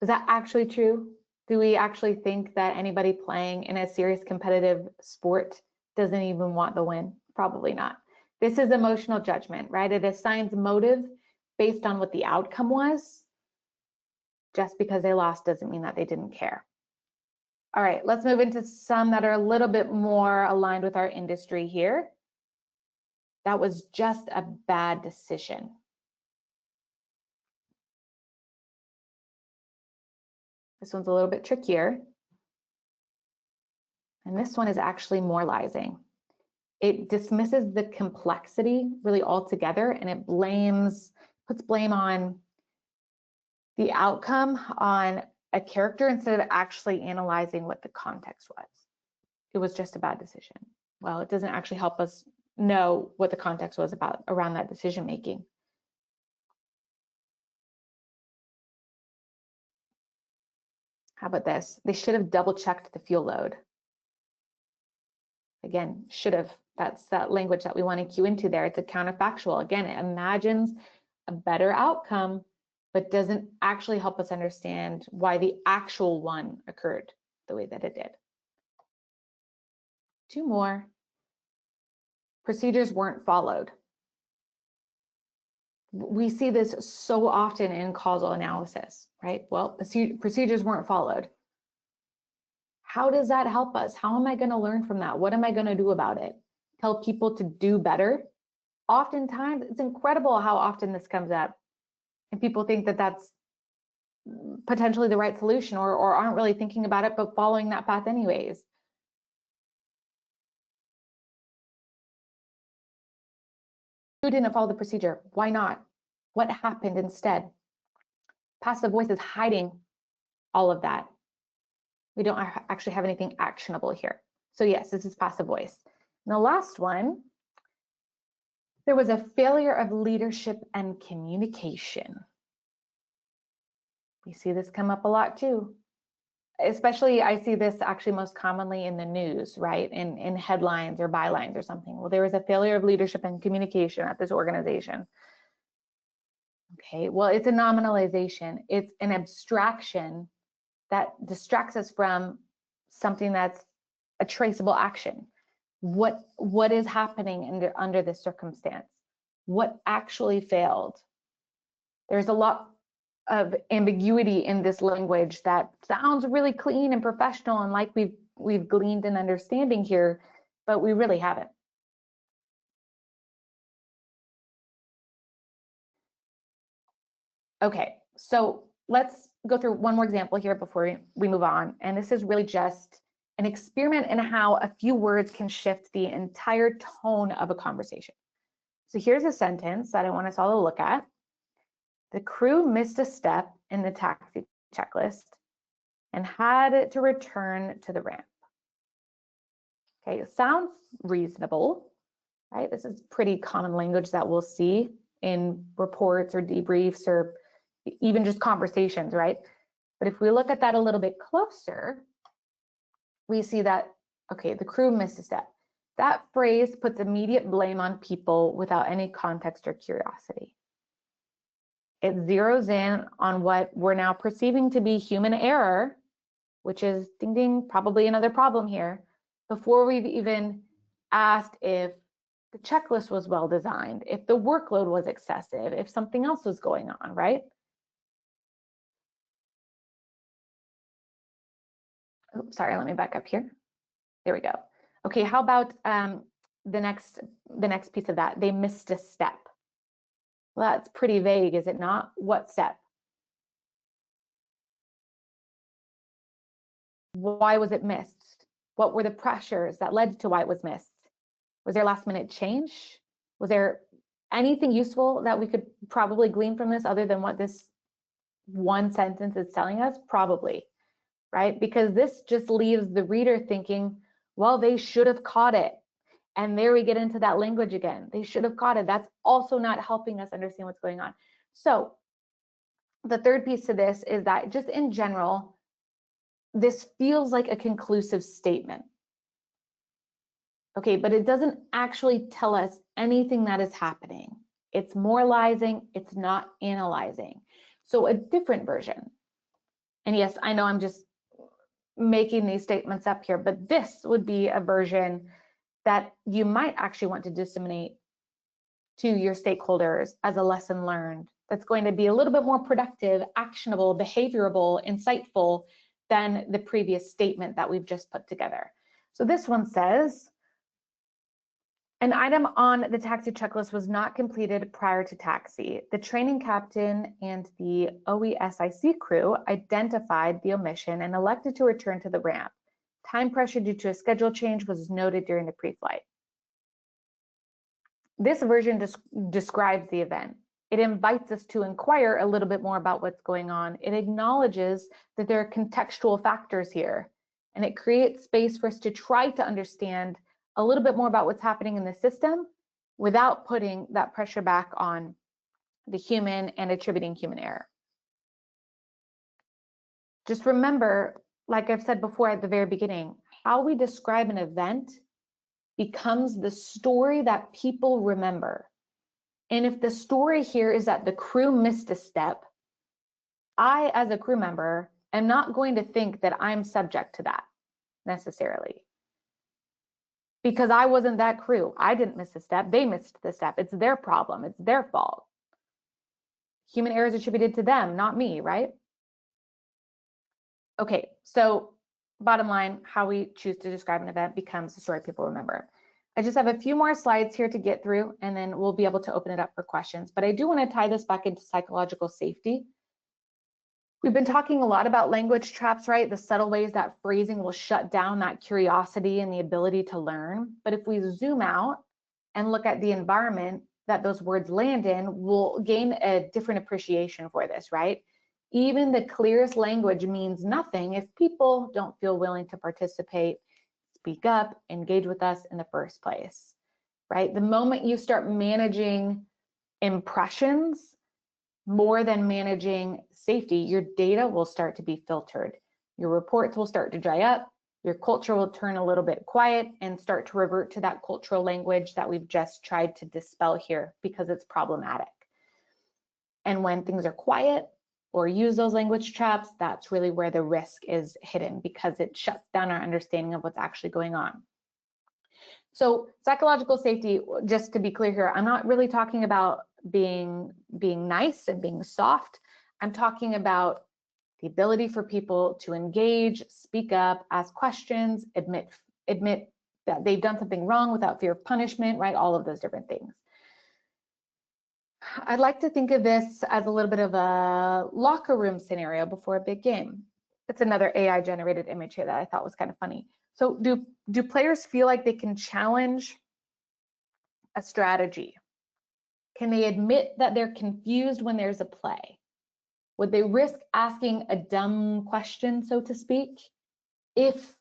Speaker 2: Is that actually true? Do we actually think that anybody playing in a serious competitive sport doesn't even want the win? Probably not. This is emotional judgment, right? It assigns motive based on what the outcome was. Just because they lost doesn't mean that they didn't care. All right, let's move into some that are a little bit more aligned with our industry here. That was just a bad decision. This one's a little bit trickier. And this one is actually moralizing. It dismisses the complexity really altogether, and it puts blame on the outcome on a character instead of actually analyzing what the context was. It was just a bad decision. Well, it doesn't actually help us know what the context was about around that decision making. How about this? They should have double checked the fuel load. Again, should have. That's that language that we want to cue into there. It's a counterfactual. Again, it imagines a better outcome, but doesn't actually help us understand why the actual one occurred the way that it did. 2 more. Procedures weren't followed. We see this so often in causal analysis, right? Well, procedures weren't followed. How does that help us? How am I going to learn from that? What am I going to do about it? Tell people to do better? Oftentimes, it's incredible how often this comes up. And people think that that's potentially the right solution, or aren't really thinking about it, but following that path anyways. Who didn't follow the procedure? Why not? What happened instead? Passive voice is hiding all of that. We don't actually have anything actionable here. So yes, this is passive voice. And the last one, there was a failure of leadership and communication. We see this come up a lot too. Especially, I see this actually most commonly in the news, right? In headlines or bylines or something. Well, there was a failure of leadership and communication at this organization. Okay, well, it's a nominalization. It's an abstraction that distracts us from something that's a traceable action. What is happening under this circumstance? What actually failed? There's a lot of ambiguity in this language that sounds really clean and professional and like we've gleaned an understanding here, but we really haven't. Okay, so let's go through one more example here before we move on. And this is really just an experiment in how a few words can shift the entire tone of a conversation. So here's a sentence that I want us all to look at. The crew missed a step in the taxi checklist and had to return to the ramp. Okay, it sounds reasonable, right? This is pretty common language that we'll see in reports or debriefs or even just conversations, right? But if we look at that a little bit closer, we see that, okay, the crew missed a step. That phrase puts immediate blame on people without any context or curiosity. It zeroes in on what we're now perceiving to be human error, which is, ding ding, probably another problem here, before we've even asked if the checklist was well designed, if the workload was excessive, if something else was going on, right? Oops, sorry, let me back up here. There we go. Okay, how about the next piece of that? They missed a step. Well, that's pretty vague, is it not? What step? Why was it missed? What were the pressures that led to why it was missed? Was there last minute change? Was there anything useful that we could probably glean from this other than what this one sentence is telling us? Probably, right? Because this just leaves the reader thinking, well, they should have caught it. And there we get into that language again. They should have caught it. That's also not helping us understand what's going on. So the third piece to this is that just in general, this feels like a conclusive statement. Okay, but it doesn't actually tell us anything that is happening. It's moralizing, it's not analyzing. So a different version. And yes, I know I'm just making these statements up here, but this would be a version that you might actually want to disseminate to your stakeholders as a lesson learned. That's going to be a little bit more productive, actionable, behavioral, insightful than the previous statement that we've just put together. So this one says, an item on the taxi checklist was not completed prior to taxi. The training captain and the OESIC crew identified the omission and elected to return to the ramp. Time pressure due to a schedule change was noted during the pre-flight. This version describes the event. It invites us to inquire a little bit more about what's going on. It acknowledges that there are contextual factors here, and it creates space for us to try to understand a little bit more about what's happening in the system without putting that pressure back on the human and attributing human error. Just remember, like I've said before at the very beginning, how we describe an event becomes the story that people remember. And if the story here is that the crew missed a step, I, as a crew member, am not going to think that I'm subject to that necessarily. Because I wasn't that crew. I didn't miss a step. They missed the step. It's their problem. It's their fault. Human error is attributed to them, not me, right? Okay, so bottom line, how we choose to describe an event becomes the story people remember. I just have a few more slides here to get through, and then we'll be able to open it up for questions. But I do want to tie this back into psychological safety. We've been talking a lot about language traps, right? The subtle ways that phrasing will shut down that curiosity and the ability to learn. But if we zoom out and look at the environment that those words land in, we'll gain a different appreciation for this, right? Even the clearest language means nothing if people don't feel willing to participate, speak up, engage with us in the first place, right? The moment you start managing impressions more than managing safety, your data will start to be filtered. Your reports will start to dry up. Your culture will turn a little bit quiet and start to revert to that cultural language that we've just tried to dispel here because it's problematic. And when things are quiet or use those language traps, that's really where the risk is hidden because it shuts down our understanding of what's actually going on. So psychological safety, just to be clear here, I'm not really talking about being nice and being soft. I'm talking about the ability for people to engage, speak up, ask questions, admit that they've done something wrong without fear of punishment, right? All of those different things. I'd like to think of this as a little bit of a locker room scenario before a big game. It's another AI generated image here that I thought was kind of funny. So do players feel like they can challenge a strategy? Can they admit that they're confused when there's a play? Would they risk asking a dumb question, so to speak, if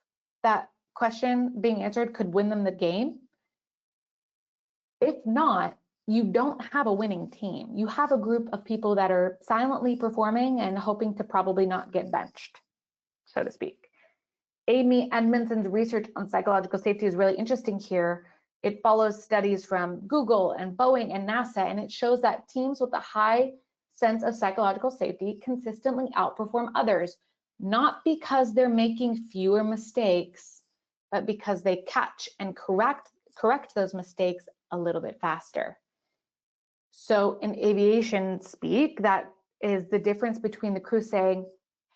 Speaker 2: that question being answered could win them the game? If not, you don't have a winning team. You have a group of people that are silently performing and hoping to probably not get benched, so to speak. Amy Edmondson's research on psychological safety is really interesting here. It follows studies from Google and Boeing and NASA, and it shows that teams with a high sense of psychological safety consistently outperform others, not because they're making fewer mistakes, but because they catch and correct those mistakes a little bit faster. So in aviation speak, that is the difference between the crew saying,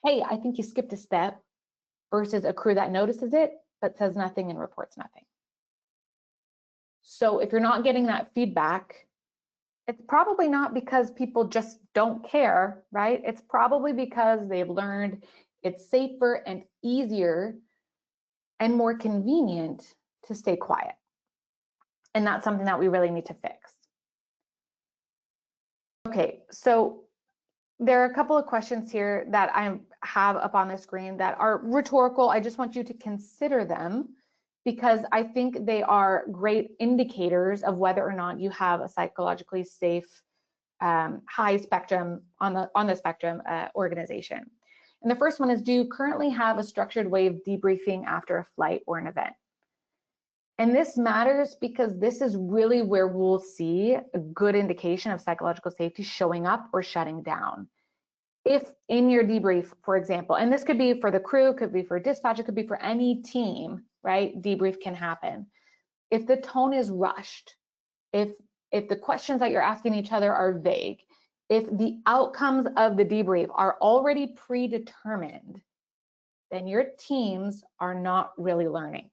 Speaker 2: hey, I think you skipped a step, versus a crew that notices it but says nothing and reports nothing. So if you're not getting that feedback, it's probably not because people just don't care, right? It's probably because they've learned it's safer and easier and more convenient to stay quiet. And that's something that we really need to fix. Okay, so there are a couple of questions here that I have up on the screen that are rhetorical. I just want you to consider them because I think they are great indicators of whether or not you have a psychologically safe, high spectrum on the spectrum organization. And the first one is, do you currently have a structured way of debriefing after a flight or an event? And this matters because this is really where we'll see a good indication of psychological safety showing up or shutting down. If in your debrief, for example, and this could be for the crew, could be for dispatch, it could be for any team, right? Debrief can happen. If the tone is rushed, if the questions that you're asking each other are vague, if the outcomes of the debrief are already predetermined, then your teams are not really learning.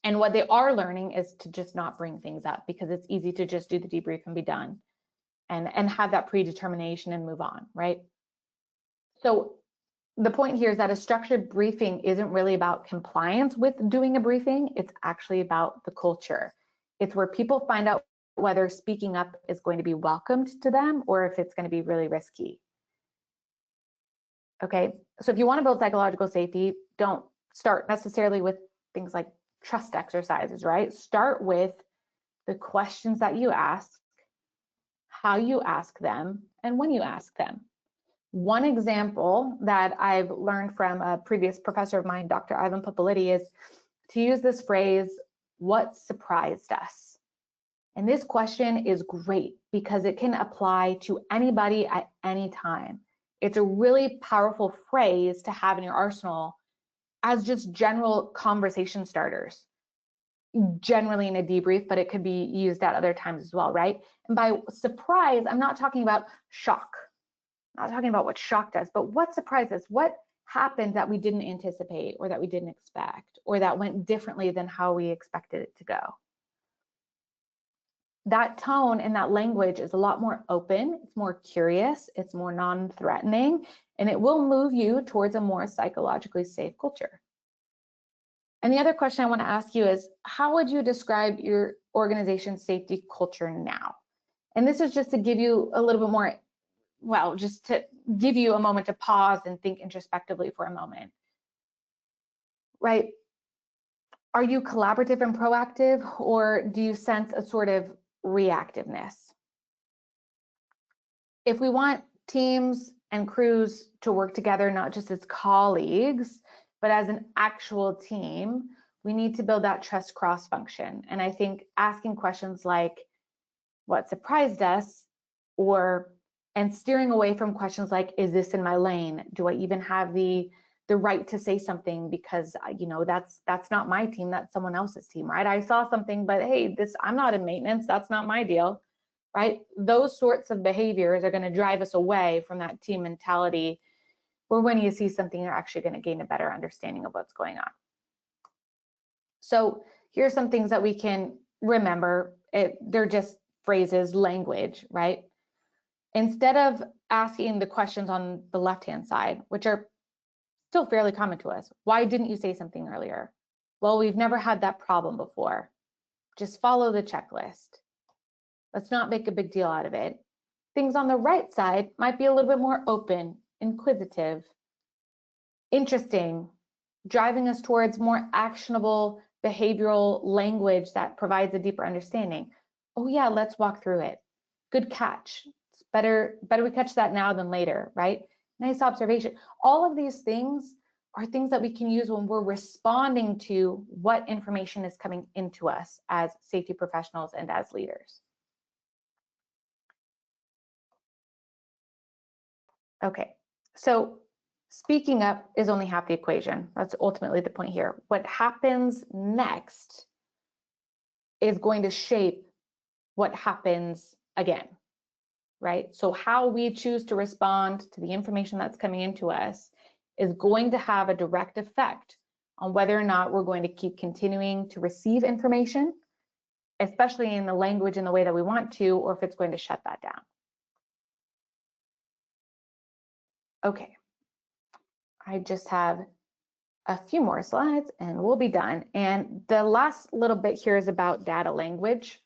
Speaker 2: And what they are learning is to just not bring things up because it's easy to just do the debrief and be done and have that predetermination and move on, right? So the point here is that a structured briefing isn't really about compliance with doing a briefing. It's actually about the culture. It's where people find out whether speaking up is going to be welcomed to them or if it's going to be really risky. Okay, so if you want to build psychological safety, don't start necessarily with things like trust exercises, right? Start with the questions that you ask, how you ask them, and when you ask them. One example that I've learned from a previous professor of mine, Dr. Ivan Popoliti, is to use this phrase, what surprised us? And this question is great because it can apply to anybody at any time. It's a really powerful phrase to have in your arsenal as just general conversation starters, generally in a debrief, but it could be used at other times as well, right? And by surprise, I'm not talking about shock. I'm not talking about what shocked us, but what surprised us? What happened that we didn't anticipate or that we didn't expect or that went differently than how we expected it to go? That tone and that language is a lot more open, it's more curious, it's more non-threatening, and it will move you towards a more psychologically safe culture. And the other question I want to ask you is, how would you describe your organization's safety culture now? And this is just to give you a little bit more, well, just to give you a moment to pause and think introspectively for a moment, right? Are you collaborative and proactive, or do you sense a sort of reactiveness? If we want teams and crews to work together, not just as colleagues, but as an actual team, we need to build that trust cross-function. And I think asking questions like, what surprised us? And steering away from questions like, is this in my lane? Do I even have the the right to say something because, you know, that's not my team, that's someone else's team, right? I saw something, but hey, I'm not in maintenance, that's not my deal, right? Those sorts of behaviors are going to drive us away from that team mentality, where when you see something, you're actually going to gain a better understanding of what's going on. So here's some things that we can remember. They're just phrases, language, right? Instead of asking the questions on the left-hand side, which are still fairly common to us, why didn't you say something earlier? Well, we've never had that problem before. Just follow the checklist. Let's not make a big deal out of it. Things on the right side might be a little bit more open, inquisitive, interesting, driving us towards more actionable behavioral language that provides a deeper understanding. Oh yeah, let's walk through it. Good catch. It's better we catch that now than later, right? Nice observation. All of these things are things that we can use when we're responding to what information is coming into us as safety professionals and as leaders. Okay, so speaking up is only half the equation. That's ultimately the point here. What happens next is going to shape what happens again, right? So how we choose to respond to the information that's coming into us is going to have a direct effect on whether or not we're going to keep continuing to receive information, especially in the language and the way that we want to, or if it's going to shut that down. Okay, I just have a few more slides and we'll be done. And the last little bit here is about data language.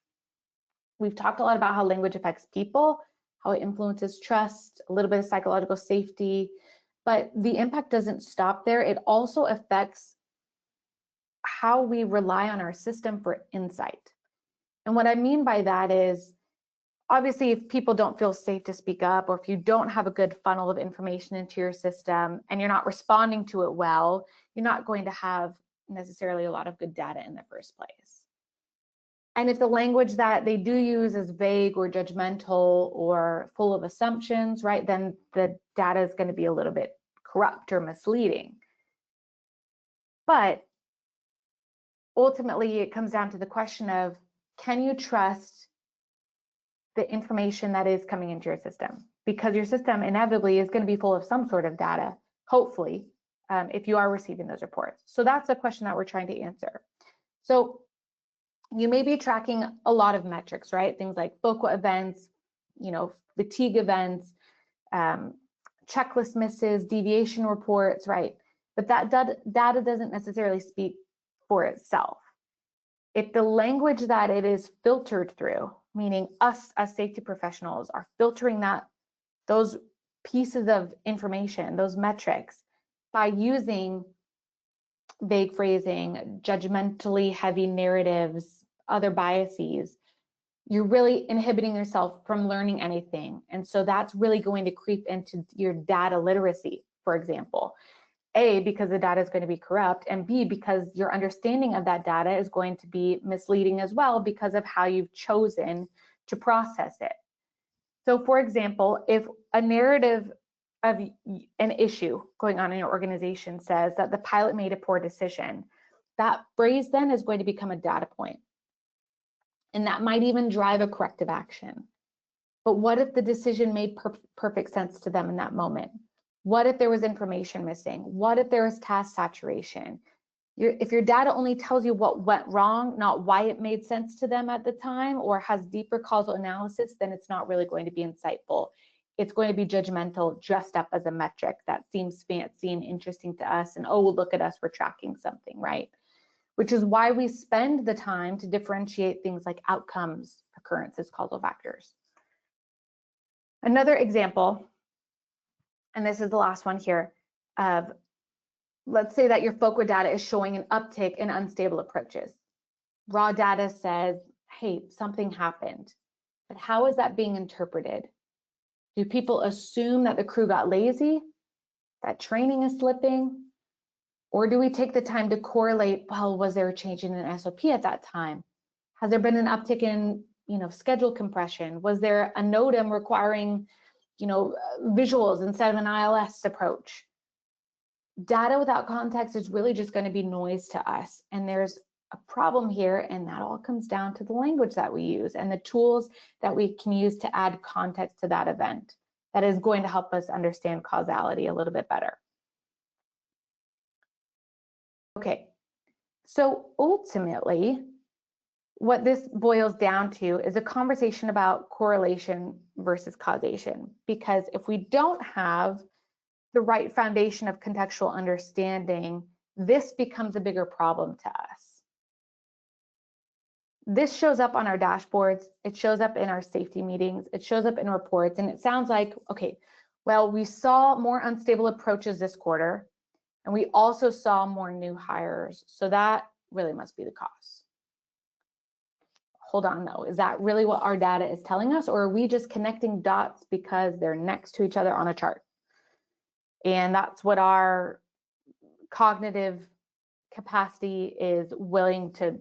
Speaker 2: We've talked a lot about how language affects people, how it influences trust, a little bit of psychological safety, but the impact doesn't stop there. It also affects how we rely on our system for insight. And what I mean by that is, obviously, if people don't feel safe to speak up, or if you don't have a good funnel of information into your system and you're not responding to it well, you're not going to have necessarily a lot of good data in the first place. And if the language that they do use is vague or judgmental or full of assumptions, right, then the data is going to be a little bit corrupt or misleading. But ultimately, it comes down to the question of, can you trust the information that is coming into your system? Because your system inevitably is going to be full of some sort of data, hopefully, if you are receiving those reports. So that's the question that we're trying to answer. So you may be tracking a lot of metrics, right? Things like FOCA events, you know, fatigue events, checklist misses, deviation reports, right? But that data doesn't necessarily speak for itself. If the language that it is filtered through, meaning us as safety professionals are filtering those pieces of information, those metrics, by using vague phrasing, judgmentally heavy narratives, other biases, you're really inhibiting yourself from learning anything. And so that's really going to creep into your data literacy, for example. A, because the data is going to be corrupt, and B, because your understanding of that data is going to be misleading as well because of how you've chosen to process it. So for example, if a narrative of an issue going on in your organization says that the pilot made a poor decision, that phrase then is going to become a data point. And that might even drive a corrective action. But what if the decision made perfect sense to them in that moment? What if there was information missing? What if there was task saturation? If your data only tells you what went wrong, not why it made sense to them at the time, or has deeper causal analysis, then it's not really going to be insightful. It's going to be judgmental, dressed up as a metric that seems fancy and interesting to us, and oh, well, look at us, we're tracking something, right? Which is why we spend the time to differentiate things like outcomes, occurrences, causal factors. Another example, and this is the last one here, of let's say that your FOCA data is showing an uptick in unstable approaches. Raw data says, hey, something happened, but how is that being interpreted? Do people assume that the crew got lazy, that training is slipping? Or do we take the time to correlate, well, was there a change in an SOP at that time? Has there been an uptick in, schedule compression? Was there a NOTAM requiring, visuals instead of an ILS approach? data without context is really just going to be noise to us. And there's a problem here, and that all comes down to the language that we use and the tools that we can use to add context to that event. That is going to help us understand causality a little bit better. Okay, so ultimately, what this boils down to is a conversation about correlation versus causation. Because if we don't have the right foundation of contextual understanding, this becomes a bigger problem to us. This shows up on our dashboards, it shows up in our safety meetings, it shows up in reports, and it sounds like, okay, well, we saw more unstable approaches this quarter, and we also saw more new hires, so that really must be the cause. Hold on though, is that really what our data is telling us, or are we just connecting dots because they're next to each other on a chart? And that's what our cognitive capacity is willing to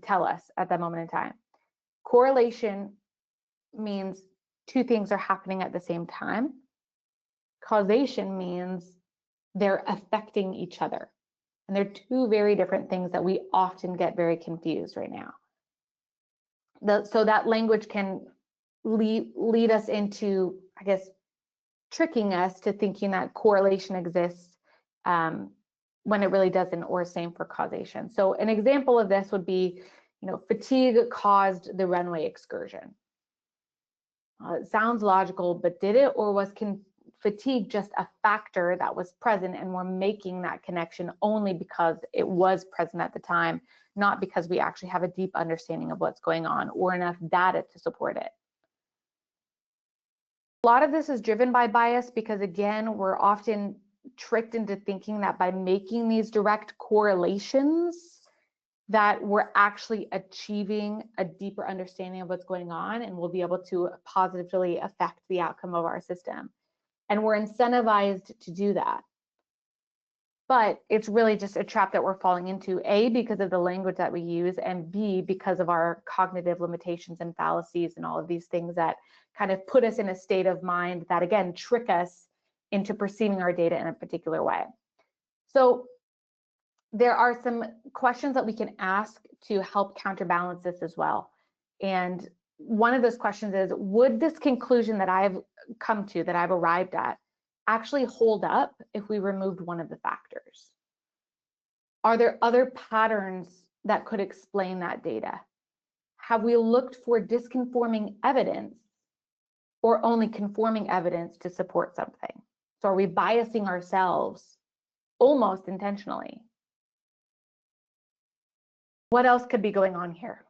Speaker 2: tell us at that moment in time. Correlation means two things are happening at the same time. Causation means they're affecting each other. And they're two very different things that we often get very confused right now. So that language can lead us into, I guess, tricking us to thinking that correlation exists when it really doesn't, or same for causation. So an example of this would be, fatigue caused the runway excursion. It sounds logical, but did it, or was fatigue just a factor that was present and we're making that connection only because it was present at the time, not because we actually have a deep understanding of what's going on or enough data to support it? A lot of this is driven by bias because, again, we're often tricked into thinking that by making these direct correlations that we're actually achieving a deeper understanding of what's going on and we'll be able to positively affect the outcome of our system. And we're incentivized to do that. But it's really just a trap that we're falling into, A, because of the language that we use, and B, because of our cognitive limitations and fallacies and all of these things that kind of put us in a state of mind that, again, trick us into perceiving our data in a particular way. So there are some questions that we can ask to help counterbalance this as well. And one of those questions is, would this conclusion that I've come to, that I've arrived at, actually hold up if we removed one of the factors? Are there other patterns that could explain that data? Have we looked for disconforming evidence or only conforming evidence to support something? So are we biasing ourselves almost intentionally? What else could be going on here?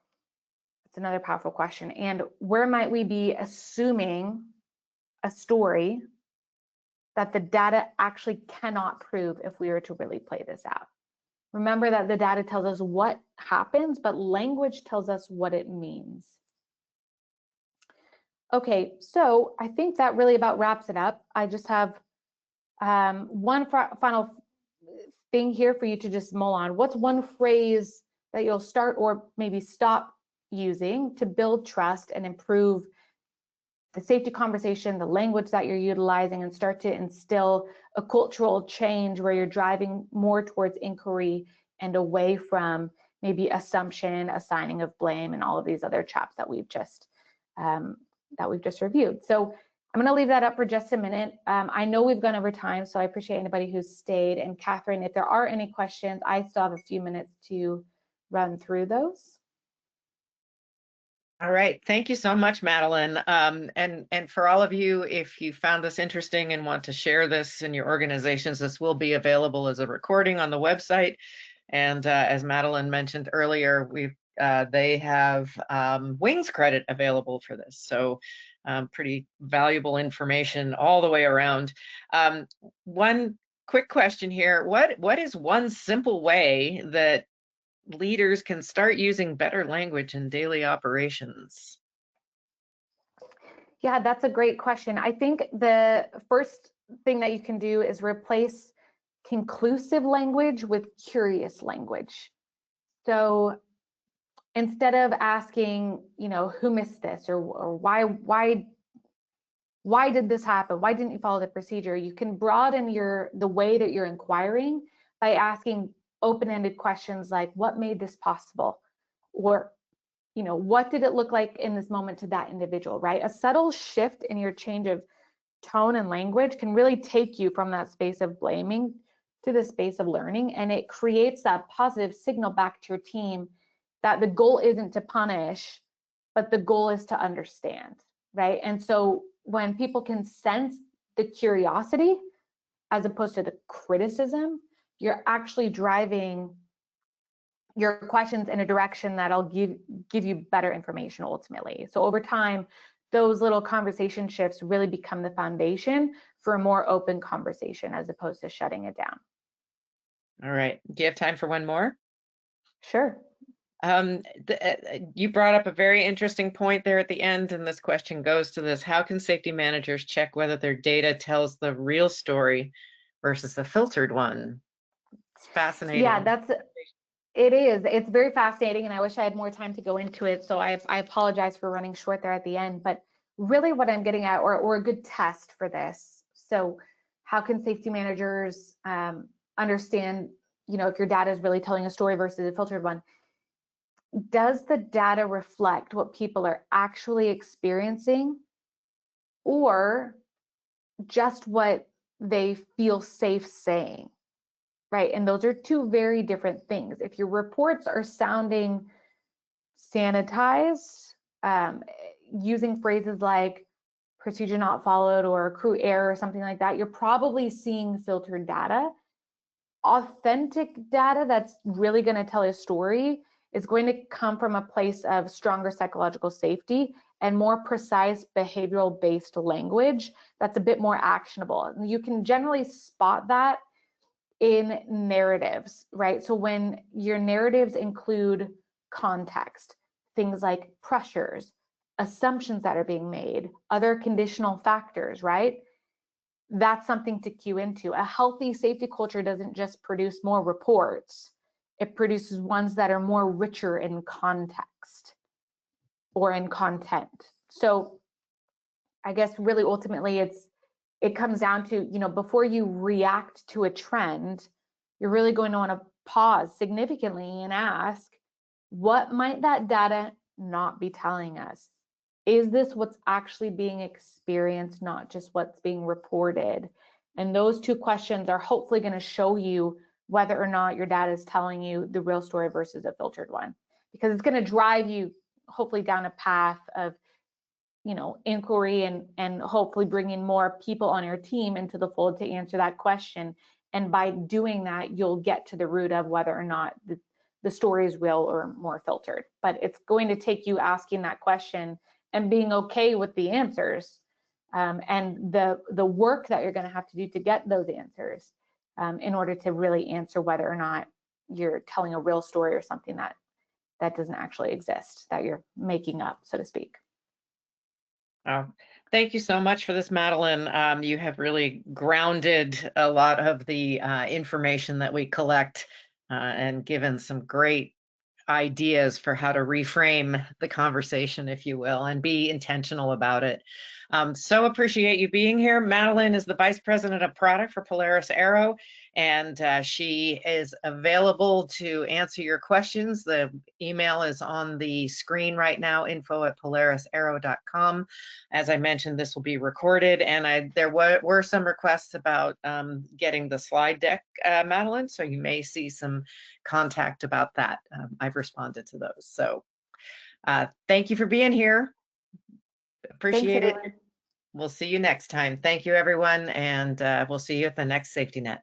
Speaker 2: It's another powerful question. And where might we be assuming a story that the data actually cannot prove if we were to really play this out? Remember that the data tells us what happens, but language tells us what it means. Okay, so I think that really about wraps it up. I just have one final thing here for you to just mull on. What's one phrase that you'll start or maybe stop using to build trust and improve the safety conversation, the language that you're utilizing, and start to instill a cultural change where you're driving more towards inquiry and away from maybe assumption, assigning of blame, and all of these other traps that we've just reviewed. So I'm going to leave that up for just a minute. I know we've gone over time, so I appreciate anybody who's stayed. And Catherine, if there are any questions, I still have a few minutes to run through those.
Speaker 1: All right, thank you so much, Madeline. And for all of you, if you found this interesting and want to share this in your organizations, this will be available as a recording on the website. And as Madeline mentioned earlier, they have Wings credit available for this. So pretty valuable information all the way around. One quick question here. What is one simple way that leaders can start using better language in daily operations?
Speaker 2: Yeah, that's a great question. I think the first thing that you can do is replace conclusive language with curious language. So instead of asking, who missed this, or why Why did this happen? Why didn't you follow the procedure? You can broaden the way that you're inquiring by asking open-ended questions like, what made this possible? Or, what did it look like in this moment to that individual, right? A subtle shift in your change of tone and language can really take you from that space of blaming to the space of learning, and it creates that positive signal back to your team that the goal isn't to punish, but the goal is to understand, right? And so when people can sense the curiosity as opposed to the criticism, you're actually driving your questions in a direction that'll give you better information ultimately. So over time, those little conversation shifts really become the foundation for a more open conversation as opposed to shutting it down.
Speaker 3: All right. Do you have time for one more?
Speaker 2: Sure.
Speaker 3: You brought up a very interesting point there at the end, and this question goes to this: how can safety managers check whether their data tells the real story versus the filtered one? It's fascinating.
Speaker 2: Yeah, it is. It's very fascinating, and I wish I had more time to go into it. So I apologize for running short there at the end. But really, what I'm getting at, or a good test for this. So, how can safety managers understand, if your data is really telling a story versus a filtered one? Does the data reflect what people are actually experiencing, or just what they feel safe saying? Right, and those are two very different things. If your reports are sounding sanitized, using phrases like procedure not followed or crew error or something like that, you're probably seeing filtered data. Authentic data that's really going to tell a story is going to come from a place of stronger psychological safety and more precise behavioral based language that's a bit more actionable. You can generally spot that in narratives, right? So when your narratives include context, things like pressures, assumptions that are being made, other conditional factors, right? That's something to cue into. A healthy safety culture doesn't just produce more reports, it produces ones that are more richer in context or in content. So I guess really ultimately it comes down to, before you react to a trend, you're really going to want to pause significantly and ask, what might that data not be telling us? Is this what's actually being experienced, not just what's being reported? And those two questions are hopefully going to show you whether or not your data is telling you the real story versus a filtered one, because it's going to drive you hopefully down a path of inquiry and hopefully bringing more people on your team into the fold to answer that question. And by doing that, you'll get to the root of whether or not the story is real or more filtered. But it's going to take you asking that question and being okay with the answers, and the work that you're going to have to do to get those answers, in order to really answer whether or not you're telling a real story or something that doesn't actually exist, that you're making up, so to speak.
Speaker 3: Oh, thank you so much for this, Madeline. You have really grounded a lot of the information that we collect, and given some great ideas for how to reframe the conversation, if you will, and be intentional about it. So appreciate you being here. Madeline is the Vice President of Product for Polaris Aero, and she is available to answer your questions. The email is on the screen right now, info@polarisaero.com. As I mentioned, this will be recorded, and there were some requests about getting the slide deck, Madeline, so you may see some contact about that. I've responded to those. So thank you for being here. Appreciate it. We'll see you next time. Thank you, everyone, and we'll see you at the next SafetyNet.